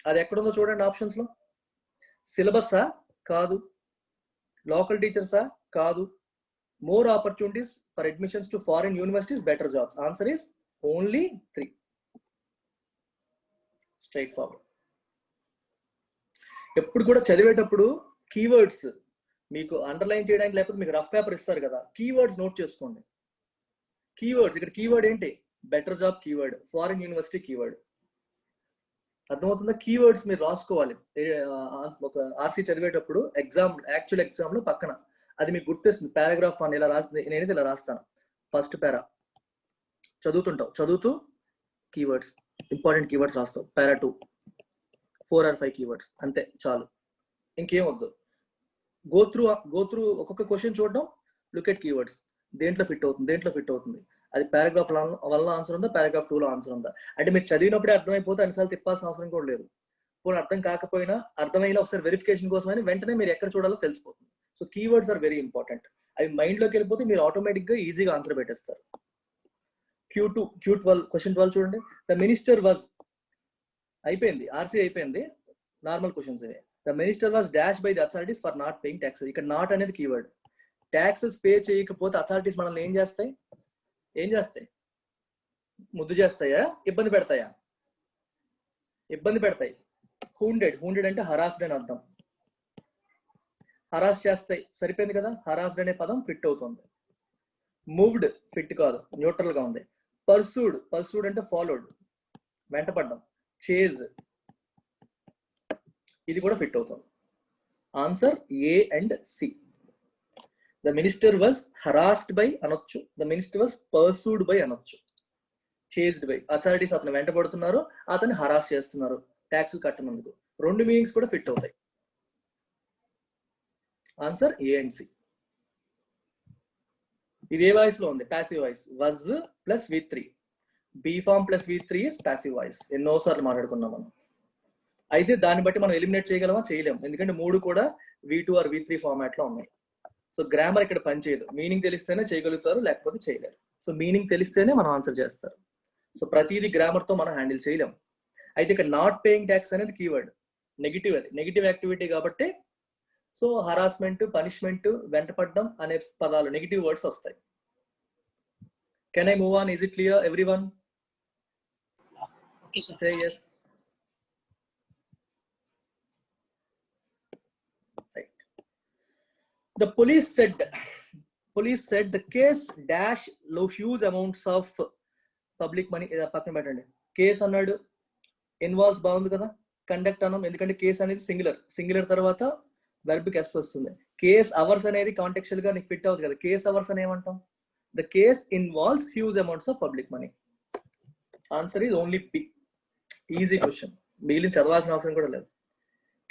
అది ఎక్కడుందో చూడండి ఆప్షన్స్ లో. సిలబస్సా? కాదు. లోకల్ టీచర్సా? కాదు. More opportunities for admissions to foreign universities, better jobs. Answer is only 3. Straight forward. ఎప్పుడు కూడా చదివేటప్పుడు కీవర్డ్స్ మీకు అండర్లైన్ చేయడానికి, లేకపోతే మీకు రఫ్ పేపర్ ఇస్తారు కదా, కీవర్డ్స్ నోట్ చేసుకోండి. కీవర్డ్స్ ఇక్కడ కీవర్డ్ ఏంటి? Better job keyword, foreign university keyword. అర్థమవుతుందా? కీవర్డ్స్ మీరు రాసుకోవాలి. ఒక ఆర్సీ చదివేటప్పుడు యాక్చువల్ ఎగ్జామ్ లో పక్కన అది మీకు గుర్తొస్తుంది. పారాగ్రాఫ్ 1 ఇలా రాస్తుంది, నేనైతే ఇలా రాస్తాను. ఫస్ట్ పారా చదువుతూ కీవర్డ్స్, ఇంపార్టెంట్ కీవర్డ్స్ రాస్తావు. పారా 2 4 or 5 కీవర్డ్స్, అంతే చాలు, ఇంకేం వద్దు. గో త్రూ ఒక్కొక్క క్వశ్చన్ చూడడం, లుక్ ఎట్ కీవర్డ్స్, దేంట్లో ఫిట్ అవుతుంది. అది పారాగ్రాఫ్ 1లో ఆన్సర్ ఉందా, పారాగ్రాఫ్ 2లో ఆన్సర్ ఉందా. అంటే మీరు చదివినప్పుడే అర్థమైపోతే అన్నిసార్లు తిప్పాల్సిన అవసరం కూడా లేదు. పోనీ అర్థం కాకపోయినా, అర్థమైనా ఒకసారి వెరిఫికేషన్ కోసమని వెంటనే మీరు ఎక్కడ చూడాలో తెలిసిపోతుంది. So keywords are very important. అవి మైండ్లోకి వెళ్ళిపోతే మీరు ఆటోమేటిక్గా ఈజీగా ఆన్సర్ పెట్టేస్తారు. Q12 క్వశ్చన్ 12 చూడండి. ద మినిస్టర్ వాజ్, అయిపోయింది, ఆర్సీ అయిపోయింది, నార్మల్ క్వశ్చన్స్ ఇవి. The minister was dash by the authorities for not paying taxes. ఇక్కడ నాట్ అనేది కీవర్డ్. ట్యాక్సెస్ పే చేయకపోతే అథారిటీస్ మనల్ని ఏం చేస్తాయి? ముద్దు చేస్తాయా, ఇబ్బంది పెడతాయా? ఇబ్బంది పెడతాయి. హూండెడ్ అంటే హరాస్డ్ అని అర్థం. హరాస్ చేస్తాయి, సరిపోయింది కదా. హరాస్డ్ అనే పదం ఫిట్ అవుతుంది. మూవ్డ్ ఫిట్ కాదు, న్యూట్రల్ గా ఉంది. పర్సూడ్ అంటే ఫాలోడ్, వెంటపడ్డం. చేజ్, ఇది కూడా ఫిట్ అవుతుంది. Answer A and C. The minister was harassed by అనొచ్చు, the minister was pursued by అనొచ్చు, చేజ్డ్ బై. అథారిటీస్ అతను వెంటబడుతున్నారు, అతన్ని హరాస్ చేస్తున్నారు ట్యాక్స్ కట్టనందుకు. రెండు మీనింగ్స్ కూడా ఫిట్ అవుతాయి. Answer A and C. ఇది ఏ వాయిస్ లో ఉంది? Passive voice. Was plus V3, be form plus V3 is passive voice. ఎన్నోసార్లు మాట్లాడుకున్నాం మనం. అయితే దాన్ని బట్టి మనం ఎలిమినేట్ చేయగలమా? చేయలేం, ఎందుకంటే మూడు కూడా V2 or V3 ఫార్మాట్ లో ఉన్నాయి. సో గ్రామర్ ఇక్కడ పనిచేయదు. మీనింగ్ తెలిస్తేనే చేయగలుగుతారు, లేకపోతే చేయలేరు. సో మీనింగ్ తెలిస్తేనే మనం ఆన్సర్ చేస్తారు. సో ప్రతిదీ గ్రామర్ తో మనం హ్యాండిల్ చేయలేం. అయితే ఇక్కడ నాట్ పేయింగ్ ట్యాక్స్ అనేది కీవర్డ్, నెగిటివ్, అది నెగిటివ్ యాక్టివిటీ కాబట్టి. సో హరాస్మెంట్, పనిష్మెంట్, వెంటపడడం అనే పదాలు, నెగిటివ్ వర్డ్స్ వస్తాయి. Can I move on? Is it clear everyone? Say yes. Right. The police said the case dash low huge amounts of public money. పక్కన పెట్టండి. Case అన్నాడు, involves బాగుంది కదా. Conduct అన్నాం, ఎందుకంటే కేస్ అనేది సింగులర్ తర్వాత వెర్బ్ కి ఎస్ వస్తుంది. కేస్ అవర్స్ అనేది కాంటెక్చువల్ గా నీకు ఫిట్ అవుతుంది కదా. కేస్ అవర్స్ అని ఏమంటాం? The case involves huge amounts of public money. Answer is only B. Easy question, మిగిలిన చదవాల్సిన అవసరం కూడా లేదు.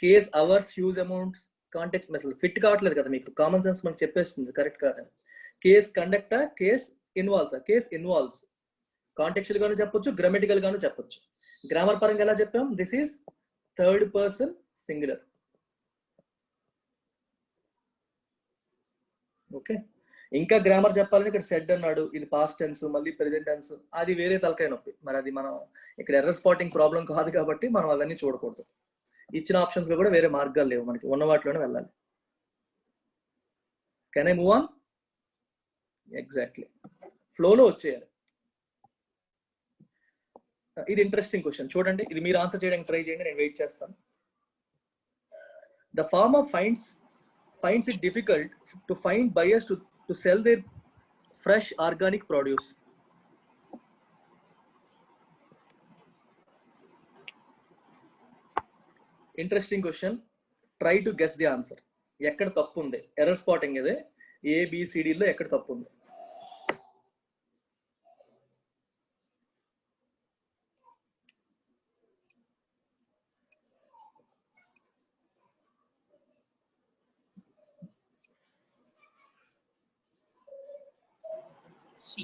Case hours, huge amounts, context method fit కావట్లేదు కదా మీకు. కామన్ సెన్స్ మనకు చెప్పేస్తుంది కరెక్ట్ కాదు. కేస్ కండక్టా, case involves. Case involves contextual గాను చెప్పొచ్చు, గ్రామటికల్ గాను చెప్పొచ్చు. గ్రామర్ పరంగా ఎలా చెప్పాం? This is third person singular. Okay. ఇంకా గ్రామర్ చెప్పాలని ఇక్కడ సెడ్ అన్నాడు, ఇది పాస్ట్ టెన్స్, మళ్ళీ ప్రెజెంట్ టెన్స్, అది వేరే తలకాయ నొప్పి. మరి అది మనం ఇక్కడ ఎర్రర్ స్పాటింగ్ ప్రాబ్లం కాదు కాబట్టి మనం అవన్నీ చూడకూడదు. ఇచ్చిన ఆప్షన్స్ లో కూడా వేరే మార్గాలు లేవు, మనకి ఉన్న వాటిలోనే వెళ్ళాలి. Can I move on? Exactly, ఫ్లోలో వచ్చేయాలి. ఇది ఇంట్రెస్టింగ్ క్వశ్చన్ చూడండి, ఇది మీరు ఆన్సర్ చేయడానికి ట్రై చేయండి, నేను వెయిట్ చేస్తాను. The farmer finds it difficult to find buyers to sell their fresh organic produce. Interesting question. Try to guess the answer. ఎక్కడ తప్పు ఉంది? ఎర్రర్ స్పాటింగ్ ఇది. ABCD లో ఎక్కడ తప్పు ఉంది? C.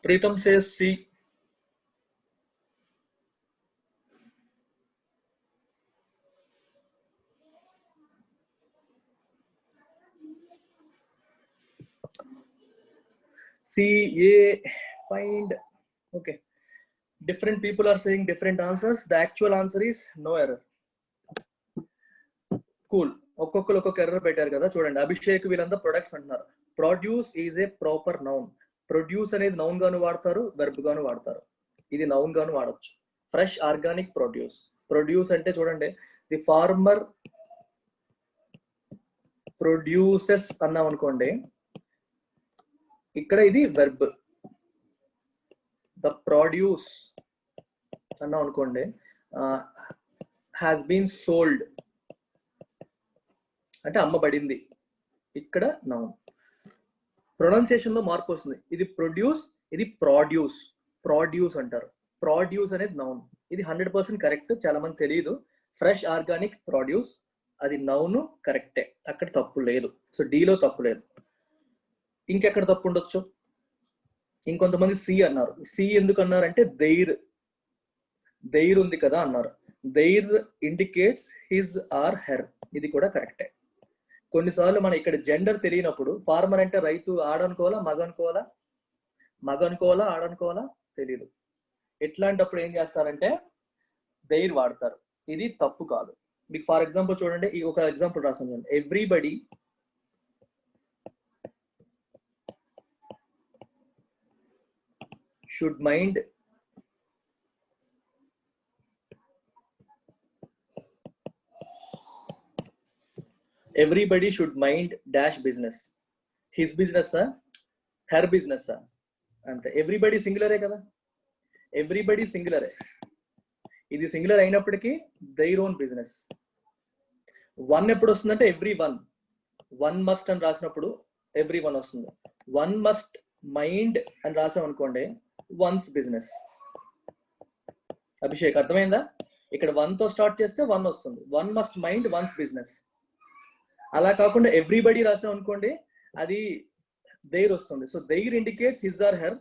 Preetham says C. A, find. Okay. Different people are saying different answers. The actual answer is no error. Cool. ఒక్కొక్కరు ఒక్కొక్క ఎర్రర్ పెట్టారు కదా. చూడండి, అభిషేక్ వీళ్ళంతా ప్రొడక్ట్స్ అంటున్నారు. Produce is a proper noun. Produce అనేది నౌన్ గాను వాడతారు, వెర్బ్ గాను వాడతారు. ఇది నౌన్ గాను వాడచ్చు. ఫ్రెష్ ఆర్గానిక్ ప్రొడ్యూస్ అంటే చూడండి, ది ఫార్మర్ ప్రొడ్యూసెస్ అన్నాం అనుకోండి, ఇక్కడ ఇది వెర్బ్. ద ప్రొడ్యూస్ అన్నాం అనుకోండి, హ్యాస్ బీన్ సోల్డ్ అంటే అమ్మబడింది. ఇక్కడ నౌన్. ప్రొనౌన్సియేషన్ లో మార్పు వస్తుంది. ఇది ప్రొడ్యూస్, ఇది ప్రాడ్యూస్. ప్రాడ్యూస్ అంటారు. ప్రాడ్యూస్ అనేది నౌన్. ఇది 100% కరెక్ట్. చాలా మంది తెలియదు. ఫ్రెష్ ఆర్గానిక్ ప్రొడ్యూస్ అది నౌను, కరెక్టే, అక్కడ తప్పు లేదు. సో డీలో తప్పు లేదు. ఇంకెక్కడ తప్పు ఉండొచ్చు? ఇంకొంతమంది సి అన్నారు. సి ఎందుకు అన్నారంటే దెయిర్ ఉంది కదా అన్నారు. Their indicates his or her. ఇది కూడా కరెక్టే. కొన్నిసార్లు మనం ఇక్కడ జెండర్ తెలియనప్పుడు ఫార్మర్ అంటే రైతు ఆడనుకోవాలా మగ అనుకోవాలా ఆడనుకోవాలా తెలియదు. ఎట్లాంటప్పుడు ఏం చేస్తారంటే దెయిర్ వాడతారు. ఇది తప్పు కాదు. మీకు ఫర్ ఎగ్జాంపుల్ చూడండి, ఈ ఒక ఎగ్జాంపుల్ రాసాను చూడండి. Everybody should mind everybody should mind dash business. His business her business అంతే. ఎవ్రీబడి సింగులరే కదా, ఎవ్రీబడి సింగులరే. ఇది సింగులర్ అయినప్పటికీ దైర్ ఓన్ బిజినెస్. వన్ ఎప్పుడు వస్తుందంటే ఎవ్రీ వన్ మస్ట్ అని రాసినప్పుడు ఎవ్రీ వన్ వస్తుంది. వన్ మస్ట్ మైండ్ అని రాసాం అనుకోండి, వన్స్ బిజినెస్. అభిషేక్ అర్థమైందా? ఇక్కడ వన్ తో స్టార్ట్ చేస్తే వన్ వస్తుంది. One must mind one's business. అలా కాకుండా ఎవ్రీబడి రాసాం అనుకోండి, అది దెయిర్ వస్తుంది. So their indicates his or her.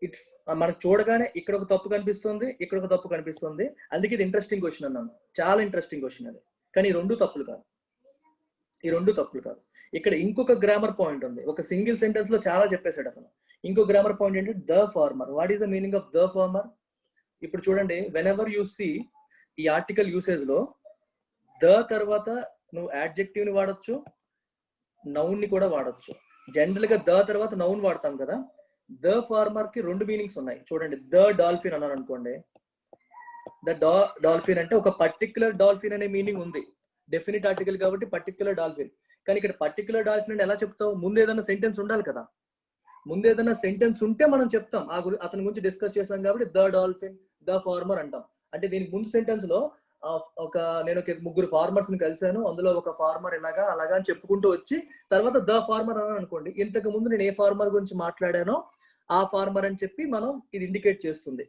It's మనకు చూడగానే ఇక్కడ ఒక తప్పు కనిపిస్తుంది, ఇక్కడ ఒక తప్పు కనిపిస్తుంది. అందుకే ఇది ఇంట్రెస్టింగ్ క్వశ్చన్ అన్నాను. చాలా ఇంట్రెస్టింగ్ క్వశ్చన్ అది. కానీ ఈ రెండు తప్పులు కాదు. ఇక్కడ ఇంకొక గ్రామర్ పాయింట్ ఉంది. ఒక సింగిల్ సెంటెన్స్ లో చాలా చెప్పేశాడు అతను. ఇంకో గ్రామర్ పాయింట్ ఏంటంటే the farmer. What is the meaning of the farmer? ఇప్పుడు చూడండి, వెన్ ఎవర్ యూ సీ ఈ ఆర్టికల్ యూసేజ్ లో ద తర్వాత నువ్వు యాడ్జెక్టివ్ ని వాడచ్చు, నౌన్ ని కూడా వాడచ్చు. జనరల్ గా ద తర్వాత నౌన్ వాడతాం కదా. ద ఫార్మర్ కి రెండు మీనింగ్స్ ఉన్నాయి. చూడండి, ద డాల్ఫిన్ అన్నారు అనుకోండి, ద డాల్ఫిన్ అంటే ఒక పర్టిక్యులర్ డాల్ఫిన్ అనే మీనింగ్ ఉంది. డెఫినిట్ ఆర్టికల్ కాబట్టి పర్టిక్యులర్ డాల్ఫిన్. కానీ ఇక్కడ పర్టిక్యులర్ డాల్ఫిన్ అంటే ఎలా చెప్తావు? ముందు ఏదైనా సెంటెన్స్ ఉండాలి కదా. ముందు ఏదైనా సెంటెన్స్ ఉంటే మనం చెప్తాం. అతని గురించి డిస్కస్ చేస్తాం కాబట్టి ద డాల్ఫిన్, ద ఫార్మర్ అంటాం. అంటే దీనికి ముందు సెంటెన్స్ లో నేను ఒక ముగ్గురు ఫార్మర్స్ ని కలిశాను, అందులో ఒక ఫార్మర్ ఇలాగా అలాగా అని చెప్పుకుంటూ వచ్చి తర్వాత ద ఫార్మర్ అని అనుకోండి, ఇంతకు ముందు నేను ఏ ఫార్మర్ గురించి మాట్లాడానో ఆ ఫార్మర్ అని చెప్పి మనం ఇది ఇండికేట్ చేస్తుంది.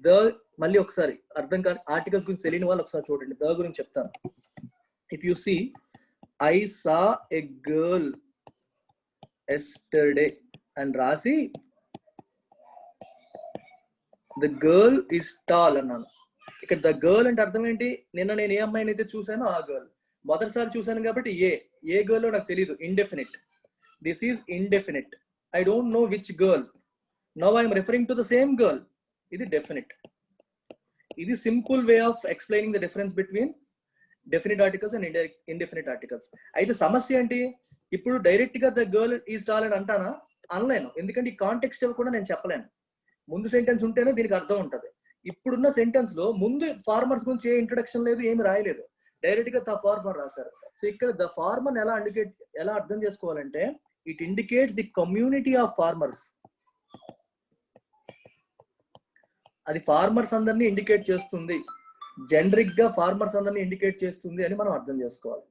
ద మళ్ళీ ఒకసారి అర్థం కాని ఆర్టికల్స్ గురించి తెలియని వాళ్ళు ఒకసారి చూడండి. ద గురించి చెప్తాను. If you see I saw a girl yesterday అని రాసి ద గర్ల్ ఈజ్ టాల్ అన్నాను. ఇక్కడ ద గర్ల్ అంటే అర్థం ఏంటి? నిన్న నేను ఏ అమ్మాయిని అయితే చూసానో ఆ గర్ల్. మొదటిసారి చూసాను కాబట్టి ఏ గర్ల్ నాకు తెలియదు. Indefinite. This is indefinite. I don't know which girl. Now I'm referring to the same girl. ఇది డెఫినిట్. ఇది simple way of explaining the difference between definite articles and indefinite articles. అయితే సమస్య ఏంటి? ఇప్పుడు డైరెక్ట్ గా the girl is tall అని అంటానా? అనలేను. ఎందుకంటే ఈ కాంటెక్స్ట్ కూడా నేను చెప్పలేను. ముందు సెంటెన్స్ ఉంటేనే దీనికి అర్థం ఉంటుంది. ఇప్పుడున్న సెంటెన్స్ లో ముందు ఫార్మర్స్ గురించి ఏ ఇంట్రడక్షన్ లేదు, ఏమి రాయలేదు. డైరెక్ట్ గా ద ఫార్మర్ రాశారు. సో ఇక్కడ ద ఫార్మర్ ఎలా అర్థం చేసుకోవాలంటే it indicates the community of farmers. అది ఫార్మర్స్ అందరినీ ఇండికేట్ చేస్తుంది. జనరిక్ గా ఫార్మర్స్ అందరినీ ఇండికేట్ చేస్తుంది అని మనం అర్థం చేసుకోవాలి.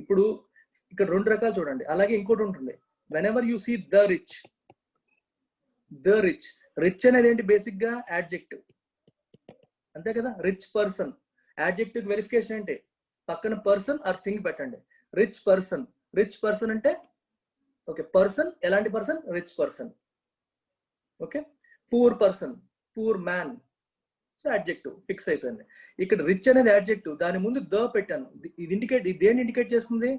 ఇప్పుడు ఇక్కడ రెండు రకాలు చూడండి. అలాగే ఇంకోటి ఉంటుంది, whenever you see the rich. Rich అనేది ఏంటి? బేసిక్ గా యాడ్జెక్టివ్, అంతే కదా. రిచ్ పర్సన్ యాడ్జెక్టివ్ వెరిఫికేషన్ అంటే పక్కన పర్సన్ ఆర్ థింగ్ పెట్టండి. రిచ్ పర్సన్ అంటే ఓకే, పర్సన్ ఎలాంటి person? Rich person. Okay. Poor man. So adjective fix అయిపోయింది. ఇక్కడ రిచ్ అనేది యాడ్జెక్టివ్, దాని ముందు ద పెట్టాను. ఇది దేన్ని ఇండికేట్ చేస్తుంది?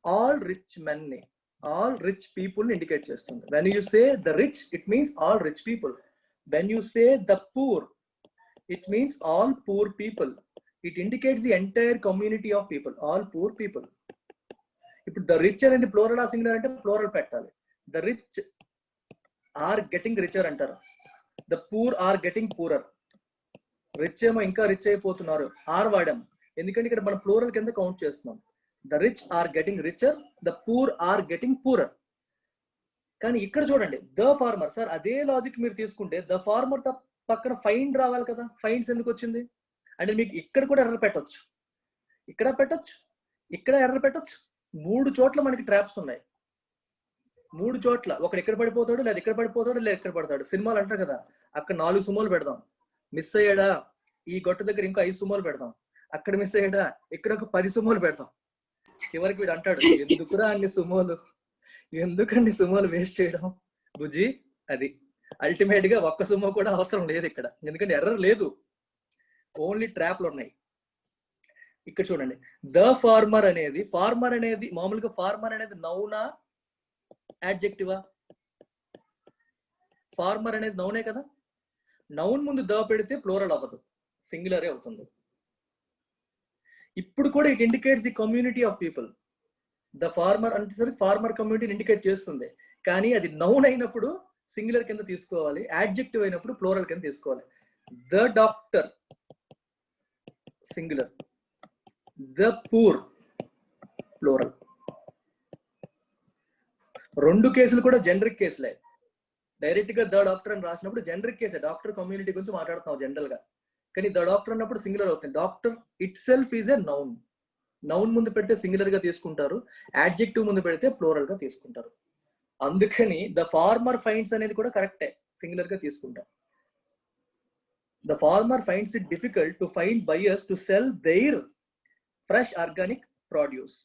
ఆల్ రిచ్ మెన్ ని, ఆల్ రిచ్ పీపుల్ ని ఇండికేట్ చేస్తుంది. When you say the rich, it means all rich people. When you say the poor, it means all poor people. It indicates the entire community of people, all poor people. ఇప్పుడు the rich అనేది plural ఆ singular అంటే plural పెట్టాలి. The rich are getting richer అంటారు. The poor are getting poorer. Rich ఏమో ఇంకా rich అయిపోతున్నారు, are వాడాం ఎందుకంటే ఇక్కడ మనం ప్లోరల్ కింద కౌంట్ చేస్తున్నాం. The rich are getting richer, the poor are getting poorer. కానీ ఇక్కడ చూడండి ద ఫార్మర్. సార్ అదే లాజిక్ మీరు తీసుకుంటే ద ఫార్మర్ పక్కన ఫైండ్ రావాలి కదా, ఫైండ్స్ ఎందుకు వచ్చింది అంటే మీకు ఇక్కడ కూడా ఎర్రర్ పెట్టొచ్చు, ఇక్కడ పెట్టొచ్చు, ఇక్కడ ఎర్రర్ పెట్టొచ్చు. 3 చోట్ల మనకి ట్రాప్స్ ఉన్నాయి. 3 చోట్ల ఒకడు ఇక్కడ పడిపోతాడు, లేదా ఇక్కడ పడిపోతాడు, లేదా ఇక్కడ పడతాడు. సినిమాలు అంటారు కదా, అక్కడ 4 సుమోలు పెడదాం, మిస్ అయ్యాడా ఈ గొట్ట దగ్గర ఇంకో 5 సుమోలు పెడదాం, అక్కడ మిస్ అయ్యాడా ఇక్కడ ఒక 10 సుమోలు పెడతాం. చివరికి వీడు అంటాడు, ఎందుకురా అన్ని సుమోలు, ఎందుకన్ని సుమోలు వేస్ట్ చేయడం బుజ్జి. అది అల్టిమేట్ గా ఒక్క సుమో కూడా అవసరం లేదు ఇక్కడ, ఎందుకంటే ఎర్రర్ లేదు, ఓన్లీ ట్రాప్లు ఉన్నాయి. ఇక్కడ చూడండి, ద ఫార్మర్ అనేది, ఫార్మర్ అనేది మామూలుగా ఫార్మర్ అనేది నౌనా యాడ్జెక్టివా? ఫార్మర్ అనేది నౌనే కదా. నౌన్ ముందు ద పెడితే ప్లూరల్ అవ్వదు, సింగులరే అవుతుంది. ఇప్పుడు కూడా it indicates the community of people. The farmer అంటే సరే ఫార్మర్ కమ్యూనిటీని ఇండికేట్ చేస్తుంది, కానీ అది నౌన్ అయినప్పుడు సింగులర్ కింద తీసుకోవాలి, యాడ్జెక్టివ్ అయినప్పుడు ప్లూరల్ కింద తీసుకోవాలి. The doctor singular, the poor plural. 2 కేసులు కూడా జనరిక్ కేసులే. డైరెక్ట్ గా ద డాక్టర్ అని రాసినప్పుడు జనరిక్ కేసే, డాక్టర్ కమ్యూనిటీ గురించి మాట్లాడుతున్నాం జనరల్ గా. కానీ ద డాక్టర్ అన్నప్పుడు సింగులర్ అవుతుంది. Doctor it self is a noun. Noun ముందు పెడితే సింగులర్ గా తీసుకుంటారు, యాడ్జెక్టివ్ ముందు పెడితే ప్లూరల్ గా తీసుకుంటారు. అందుకని ద ఫార్మర్ ఫైండ్స్ అనేది కూడా కరెక్టే, సింగులర్ గా తీసుకుంటాం. The farmer finds it difficult to find buyers to sell their fresh organic produce.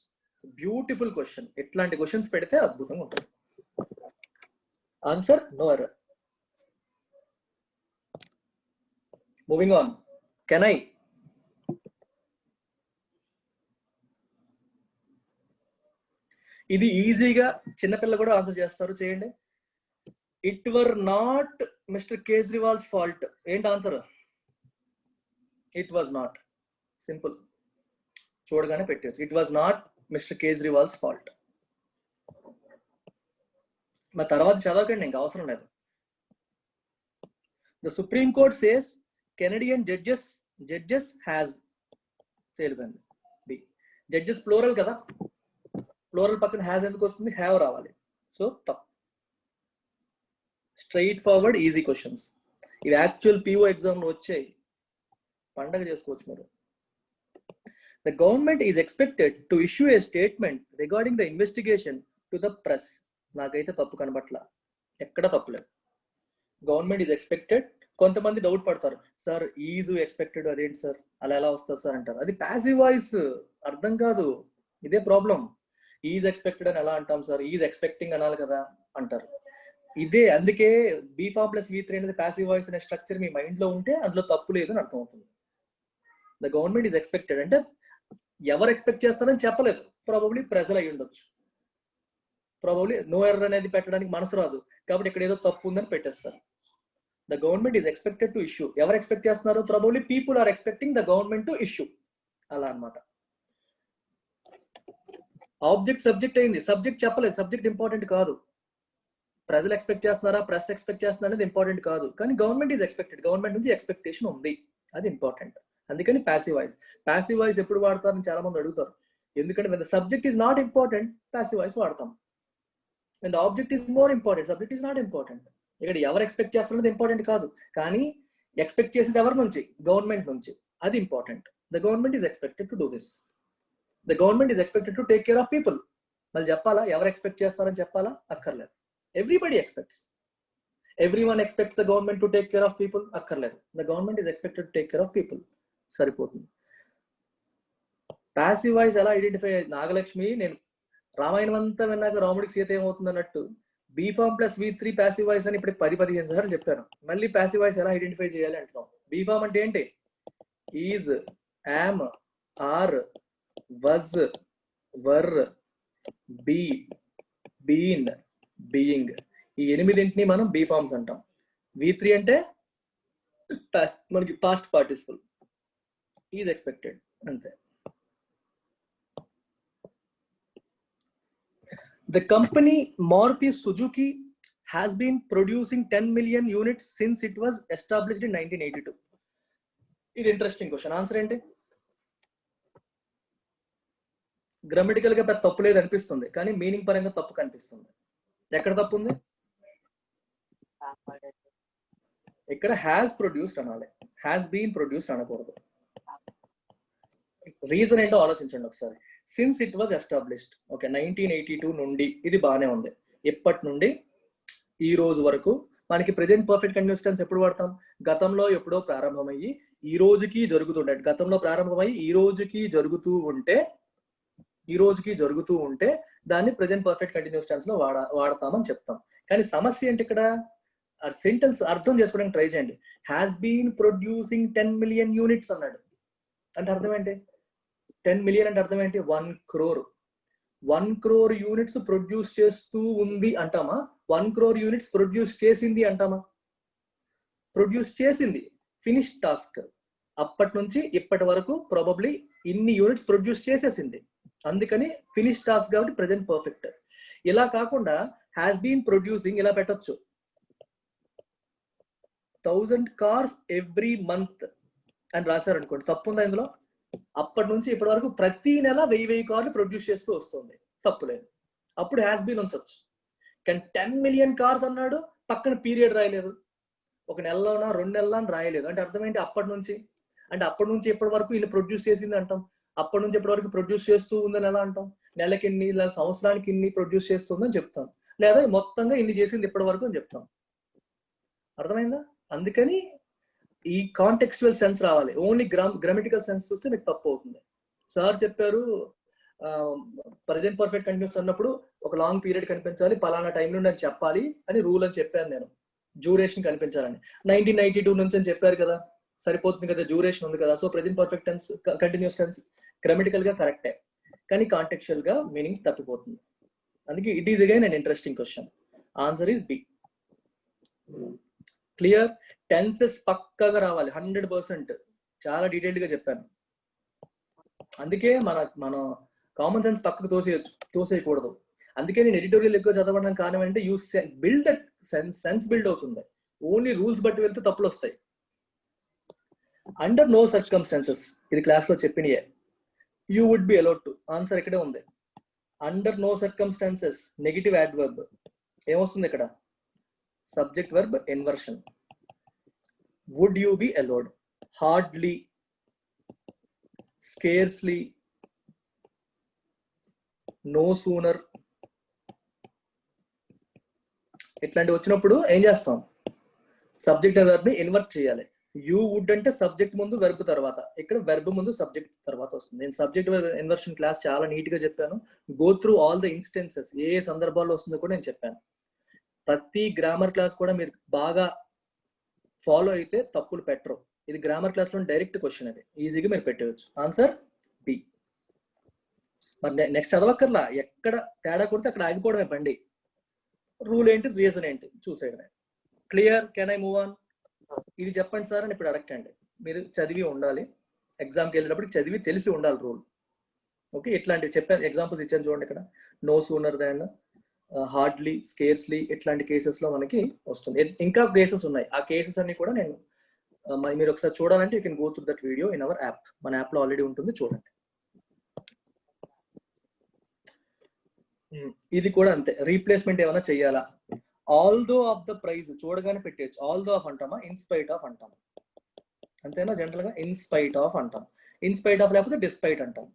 Beautiful question. ఎట్లాంటి క్వశ్చన్స్ పెడితే అద్భుతంగా ఉంటుంది. Answer no error. Moving on. Can I? ఇది ఈజీగా చిన్నపిల్ల కూడా ఆన్సర్ చేస్తారు, చేయండి. It were not mister Kejriwal's fault. ఏంటి answer? It was not. Simple, చూడగానే పెట్టచ్చు. It was not mister Kejriwal's fault. మా తర్వాత చదవకండి, ఇంకా అవసరం లేదు. The supreme court says Canadian judges has తేలిపోయింది. బి జడ్జెస్ ప్లూరల్ కదా, ప్లూరల్ పక్కన హ్యాస్ ఎందుకు వస్తుంది? హ్యావ్ రావాలి. సో తప్. Straight forward easy questions. ఇవి యాక్చువల్ పిఓ ఎగ్జామ్ లో వచ్చాయి, పండగ చేసుకోవచ్చు మీరు. The government is expected to issue a statement regarding the investigation to the press. నాకైతే తప్పు కనబట్లా, ఎక్కడ తప్పులేదు. Government is expected. కొంతమంది డౌట్ పడతారు, సార్ ఈజ్ ఎక్స్పెక్టెడ్ అదేంటి సార్, అలా ఎలా వస్తుంది సార్ అంటారు. అది ప్యాసివ్ వాయిస్, అర్థం కాదు. ఇదే ప్రాబ్లం. ఈజ్ ఎక్స్పెక్టెడ్ అని ఎలా అంటాం సార్, ఈజ్ ఎక్స్పెక్టింగ్ అనాలి కదా అంటారు. ఇదే అందుకే B4+V3 అనేది ప్యాసివ్ వాయిస్ అనే స్ట్రక్చర్ మీ మైండ్ లో ఉంటే అందులో తప్పు లేదు అని అర్థం అవుతుంది. ద గవర్నమెంట్ ఈజ్ ఎక్స్పెక్టెడ్ అంటే ఎవరు ఎక్స్పెక్ట్ చేస్తారని చెప్పలేదు, ప్రాబబ్లీ ప్రజలు అయి ఉండొచ్చు. ప్రాబబ్లీ నో ఎర్రర్ అనేది పెట్టడానికి మనసు రాదు, కాబట్టి ఇక్కడ ఏదో తప్పు ఉందని పెట్టేస్తారు. The government is expected to issue. ఎవరు ఎక్స్పెక్ట్ చేస్తున్నారు? Probably people are expecting the government to issue. అలా అనమాట. ఆబ్జెక్ట్ సబ్జెక్ట్ అయింది, సబ్జెక్ట్ చెప్పలేదు. సబ్జెక్ట్ ఇంపార్టెంట్ కాదు. ప్రజలు ఎక్స్పెక్ట్ చేస్తున్నారా, ప్రెస్ ఎక్స్పెక్ట్ చేస్తున్నారా అనేది ఇంపార్టెంట్ కాదు. కానీ గవర్నమెంట్ ఈజ్ ఎక్స్పెక్టెడ్, గవర్నమెంట్ నుంచి ఎక్స్పెక్టేషన్ ఉంది, అది ఇంపార్టెంట్. అందుకని ప్యాసివ్ వాయిస్. ప్యాసివ్ వాయిస్ ఎప్పుడు వాడతారని చాలా మంది అడుగుతారు. ఎందుకంటే when the subject is not important, passive voice వాడతాం. when the object is more important, subject is not important. ఇక్కడ ఎవరు ఎక్స్పెక్ట్ చేస్తున్నది ఇంపార్టెంట్ కాదు, కానీ ఎక్స్పెక్ట్ చేసేది ఎవరి నుంచి? గవర్నమెంట్ నుంచి, అది important. The government is expected to do this. The government is expected to take care of people. మళ్ళీ చెప్పాలా ఎవరు ఎక్స్పెక్ట్ చేస్తారని చెప్పాలా? అక్కర్లేదు. Everybody expects. Everyone expects the government to take care of people. అక్కర్లేదు. The government is expected to take care of people. సరిపోతుంది. Passive voice ఎలా identify? Nagalakshmi, నేను రామాయణం అంతా విన్నాక రాముడికి సీత ఏమవుతుంది అన్నట్టు B4+V3 ప్యాసివ్ వాయిస్ అని ఇప్పుడు 10-15 సార్లు చెప్పాను. మళ్ళీ ప్యాసివ్ వాయిస్ ఎలా ఐడెంటిఫై చేయాలి అంటున్నాం. B4 అంటే ఏంటి? Is, am, are, was, were, be, been, being. ఈ 8 మనం బీ ఫార్మ్స్ అంటాం. V3 అంటే మనకి పాస్ట్ పార్టిసిపల్. ఈజ్ ఎక్స్పెక్టెడ్ అంతే. The company Maruti Suzuki has been producing 10 million units since it was established in 1982. ఇది ఇంట్రెస్టింగ్ క్వశ్చన్. ఆన్సర్ ఏంటి? Grammatical గా పెద్ద తప్పు లేదు అనిపిస్తుంది, కానీ మీనింగ్ పరంగా తప్పు కనిపిస్తుంది. ఎక్కడ తప్పు ఉంది? ఇక్కడ హ్యాస్ ప్రొడ్యూస్డ్ అనాలి, హ్యాస్ బీన్ ప్రొడ్యూస్డ్ అనకూడదు. రీజన్ ఏంటో ఆలోచించండి ఒకసారి. Since it was established, okay 1982 నుండి ఇది బాగానే ఉంది. ఇప్పటి నుండి ఈ రోజు వరకు మనకి ప్రెజెంట్ పర్ఫెక్ట్ కంటిన్యూస్ టెన్స్ ఎప్పుడు వాడతాం? గతంలో ఎప్పుడో ప్రారంభమయ్యి ఈ రోజుకి జరుగుతుండే, గతంలో ప్రారంభమయ్యి ఈ రోజుకి జరుగుతూ ఉంటే దాన్ని ప్రెజెంట్ పర్ఫెక్ట్ కంటిన్యూస్ టెన్స్ లో వాడతామని చెప్తాం. కానీ సమస్య ఏంటి ఇక్కడ? సెంటెన్స్ అర్థం చేసుకోవడానికి ట్రై చేయండి. Has been producing 10 million units అన్నాడు అంటే అర్థం ఏంటి? 10 million అంటే అర్థం ఏంటి? 1 crore. 1 crore units ప్రొడ్యూస్ చేస్తూ ఉంది అంటామా? 1 crore units ప్రొడ్యూస్ చేసింది అంటామా? ప్రొడ్యూస్ చేసింది, ఫినిష్ టాస్క్. అప్పటి నుంచి ఇప్పటి వరకు ప్రాబబ్లీ ఇన్ని యూనిట్స్ ప్రొడ్యూస్ చేసేసింది, అందుకని ఫినిష్ టాస్క్ కాబట్టి ప్రెజెంట్ పర్ఫెక్ట్. ఇలా కాకుండా హ్యాస్ బీన్ ప్రొడ్యూసింగ్ ఇలా పెట్టొచ్చు, 1000 cars every month అని రాశారు అనుకోండి, తప్పు ఉందా ఇందులో? అప్పటి నుంచి ఇప్పటి వరకు ప్రతి నెల 1000 కార్లు ప్రొడ్యూస్ చేస్తూ వస్తుంది, తప్పులేదు. అప్పుడు హ్యాస్ బీన్ ఉంచొచ్చు. కానీ 10 million cars అన్నాడు, పక్కన పీరియడ్ రాయలేదు, ఒక నెలలోనా 2 నెలలా అని రాయలేదు. అంటే అర్థం ఏంటి? అప్పటి నుంచి అంటే అప్పటి నుంచి ఇప్పటి వరకు ఇన్ని ప్రొడ్యూస్ చేసింది అంటాం, అప్పటి నుంచి ఇప్పటి వరకు ప్రొడ్యూస్ చేస్తూ ఉందని ఎలా అంటాం? నెలకి ఇన్ని, లేదా సంవత్సరానికి ఇన్ని ప్రొడ్యూస్ చేస్తుందని చెప్తాం, లేదా మొత్తంగా ఇన్ని చేసింది ఇప్పటి వరకు అని చెప్తాం. అర్థమైందా? అందుకని ఈ కాంటెక్స్చువల్ సెన్స్ రావాలి. ఓన్లీ గ్రామటికల్ సెన్స్ చూస్తే మీకు తప్పు అవుతుంది. సార్ చెప్పారు ప్రజెంట్ పర్ఫెక్ట్ కంటిన్యూస్ అన్నప్పుడు ఒక లాంగ్ పీరియడ్ కనిపించాలి, పలానా టైం నుండి అని చెప్పాలి అని రూల్ అని చెప్పాను నేను. డ్యూరేషన్ కనిపించాలని 1992 నుంచి అని చెప్పారు కదా, సరిపోతుంది కదా, డ్యూరేషన్ ఉంది కదా. So present perfect tense continuous tense grammatical గా కరెక్టే, కానీ కాంటెక్చువల్ గా మీనింగ్ తప్పిపోతుంది. అందుకే it is again an interesting question. Answer is B. Clear? Tenses పక్కగా రావాలి 100%. చాలా డీటెయిల్డ్ గా చెప్పాను. అందుకే మన కామన్ సెన్స్ పక్కకు తోసేయకూడదు. అందుకే నేను ఎడిటోరియల్ ఎక్కువ చదవడానికి కారణం ఏంటంటే you build that sense build అవుతుంది. ఓన్లీ రూల్స్ బట్టి వెళ్తే తప్పులు వస్తాయి. అండర్ నో సర్కమ్స్టాన్సెస్, ఇది క్లాస్ లో చెప్పినయే. You would be allowed to, answer ఇక్కడే ఉంది. Under no circumstances negative adverb ఏమొస్తుంది ఇక్కడ? Subject verb inversion. Would you be allowed, hardly, scarcely, no sooner, ఇట్లాంటివి వచ్చినప్పుడు ఏం చేస్తాం? సబ్జెక్ట్ వర్బ్ ని ఇన్వర్ట్ చేయాలి. యూ వుడ్ అంటే సబ్జెక్ట్ ముందు వెర్బ్ తర్వాత, ఇక్కడ వెర్బ్ ముందు సబ్జెక్ట్ తర్వాత వస్తుంది. నేను సబ్జెక్ట్ ఇన్వర్షన్ క్లాస్ చాలా నీట్ గా చెప్పాను. Go through all the instances, ఏ సందర్భాల్లో వస్తుందో కూడా నేను చెప్పాను. ప్రతి గ్రామర్ క్లాస్ కూడా మీరు బాగా ఫాలో అయితే తప్పులు పెట్టరు. ఇది గ్రామర్ క్లాస్ లో డైరెక్ట్ క్వశ్చన్, అది ఈజీగా మీరు పెట్టవచ్చు. Answer B. మరి నెక్స్ట్ చదవక్కర్లా, ఎక్కడ తేడా కొడితే అక్కడ ఆగిపోవడమే బండి. రూల్ ఏంటి, రీజన్ ఏంటి చూసేయడమే. Clear? Can I move on? ఇది చెప్పండి సార్ అని ఇప్పుడు అడగండి. మీరు చదివి ఉండాలి, ఎగ్జామ్కి వెళ్ళేటప్పుడు చదివి తెలిసి ఉండాలి రూల్. ఓకే, ఇట్లాంటివి చెప్పాను, ఎగ్జాంపుల్స్ ఇచ్చాను చూడండి. ఇక్కడ no sooner than, hardly, scarcely, ఇట్లాంటి కేసెస్ లో మనకి వస్తుంది. ఇంకా కేసెస్ ఉన్నాయి, ఆ కేసెస్ అన్ని కూడా నేను మీరు ఒకసారి చూడాలంటే you can go through that video in our app. మన యాప్ లో ఆల్రెడీ ఉంటుంది, చూడండి. ఇది కూడా అంతే, రీప్లేస్మెంట్ ఏమైనా చెయ్యాలా? ఆల్దో ఆఫ్ ద ప్రైజ్ చూడగానే పెట్టేయచ్చు. ఆల్దో ఆఫ్ అంటామా, ఇన్స్పైట్ ఆఫ్ అంటాం, అంతేనా? జనరల్ గా ఇన్స్పైట్ ఆఫ్ అంటాం. ఇన్స్పైట్ ఆఫ్ లేకపోతే డిస్పైట్ అంటాం.